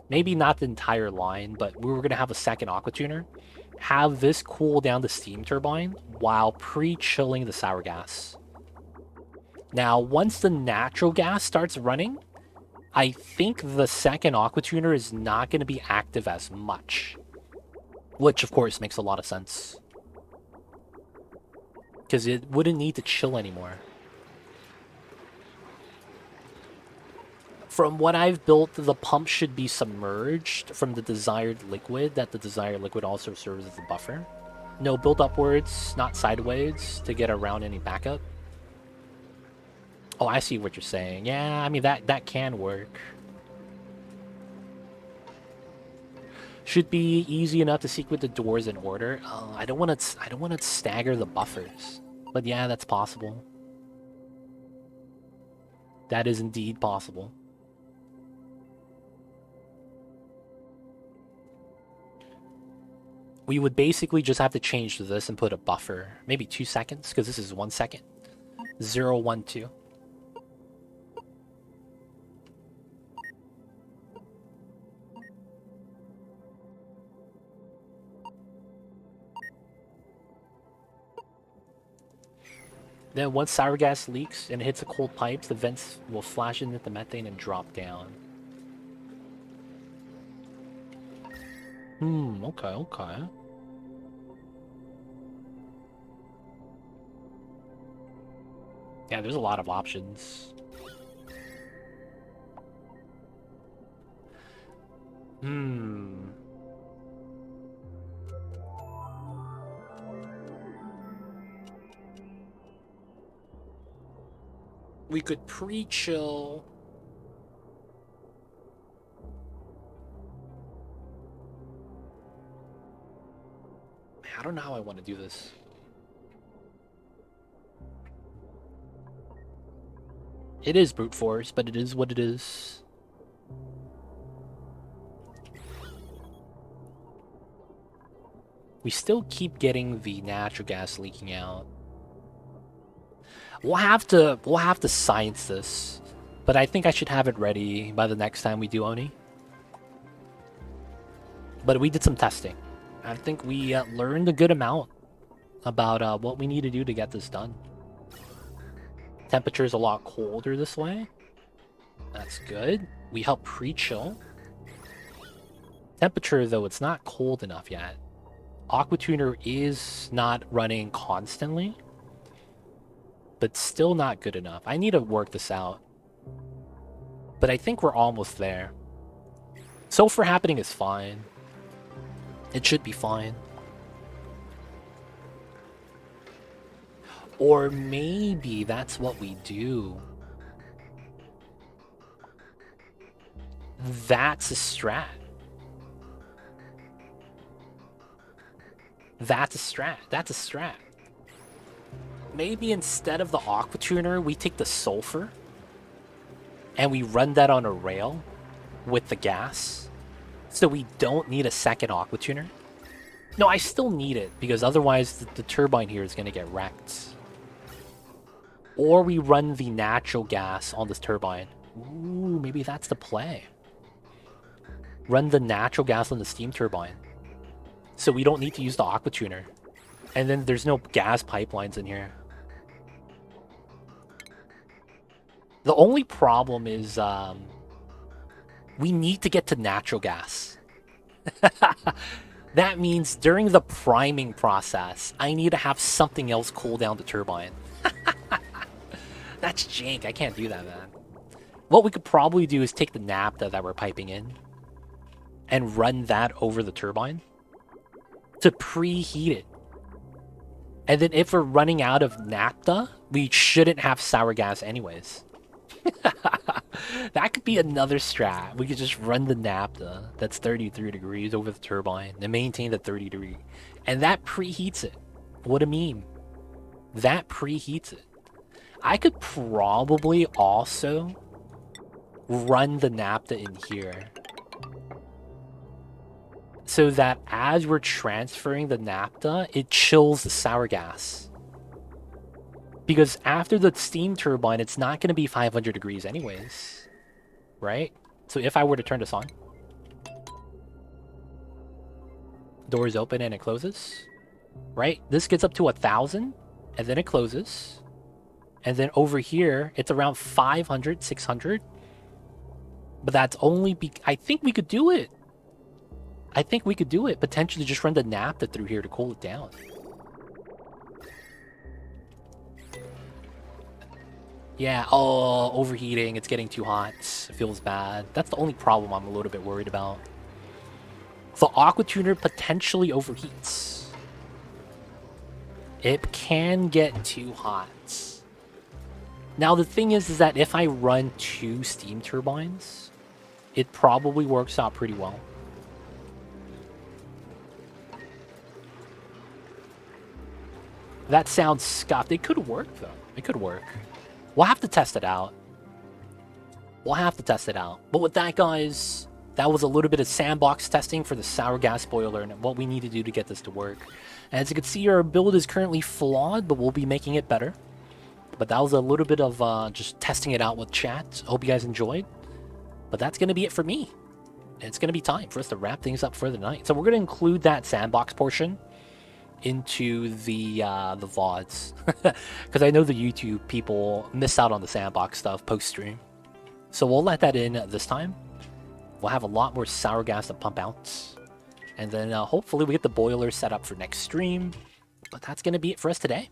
Maybe not the entire line, but we were going to have a second aqua tuner. Have this cool down the steam turbine while pre-chilling the sour gas. Now, once the natural gas starts running, I think the second aqua tuner is not going to be active as much. Which, of course, makes a lot of sense. Because it wouldn't need to chill anymore. From what I've built, the pump should be submerged from the desired liquid, that the desired liquid also serves as a buffer. No, build upwards, not sideways, to get around any backup. Oh, I see what you're saying. Yeah, I mean, that can work. Should be easy enough to sequence the doors in order. I don't want to stagger the buffers. But yeah, that's possible. That is indeed possible. We would basically just have to change this and put a buffer. Maybe 2 seconds, because this is 1 second. 0, 1, 2. Then once sour gas leaks and it hits the cold pipes, the vents will flash into the methane and drop down. Okay, okay. Yeah, there's a lot of options. We could pre-chill. I don't know how I want to do this. It is brute force, but it is what it is. We still keep getting the natural gas leaking out. We'll have to science this, but I think I should have it ready by the next time we do Oni. But we did some testing. I think we learned a good amount about what we need to do to get this done. Temperature's a lot colder this way. That's good. We help pre-chill. Temperature, though, it's not cold enough yet. Aqua Tuner is not running constantly, but still not good enough. I need to work this out. But I think we're almost there. Sulfur happening is fine. It should be fine. Or maybe that's what we do. That's a strat. That's a strat. That's a strat. Maybe instead of the aqua tuner, we take the sulfur and we run that on a rail with the gas. So we don't need a second aqua tuner. No, I still need it because otherwise the turbine here is going to get wrecked. Or we run the natural gas on this turbine. Ooh, maybe that's the play. Run the natural gas on the steam turbine. So we don't need to use the aqua tuner. And then there's no gas pipelines in here. The only problem is we need to get to natural gas. That means during the priming process, I need to have something else cool down the turbine. That's jank. I can't do that, man. What we could probably do is take the naphtha that we're piping in and run that over the turbine to preheat it. And then if we're running out of naphtha, we shouldn't have sour gas anyways. That could be another strat. We could just run the naphtha that's 33 degrees over the turbine and maintain the 30 degree. And that preheats it. What a meme. That preheats it. I could probably also run the naphtha in here so that as we're transferring the naphtha, it chills the sour gas. Because after the steam turbine, it's not going to be 500 degrees anyways, right? So if I were to turn this on, doors open and it closes, right? This gets up to 1,000 and then it closes. And then over here, it's around 500, 600. But that's only I think we could do it. I think we could do it. Potentially just run the naphtha through here to cool it down. Yeah, oh, overheating. It's getting too hot. It feels bad. That's the only problem I'm a little bit worried about. The aqua tuner potentially overheats. It can get too hot. Now, the thing is that if I run 2 steam turbines, it probably works out pretty well. That sounds scuffed. It could work, though. It could work. We'll have to test it out. We'll have to test it out. But with that, guys, that was a little bit of sandbox testing for the sour gas boiler and what we need to do to get this to work. As you can see, our build is currently flawed, but we'll be making it better. But that was a little bit of just testing it out with chat. Hope you guys enjoyed. But that's going to be it for me. It's going to be time for us to wrap things up for the night. So we're going to include that sandbox portion into the VODs. Because I know the YouTube people miss out on the sandbox stuff post-stream. So we'll let that in this time. We'll have a lot more sour gas to pump out. And then hopefully we get the boiler set up for next stream. But that's going to be it for us today.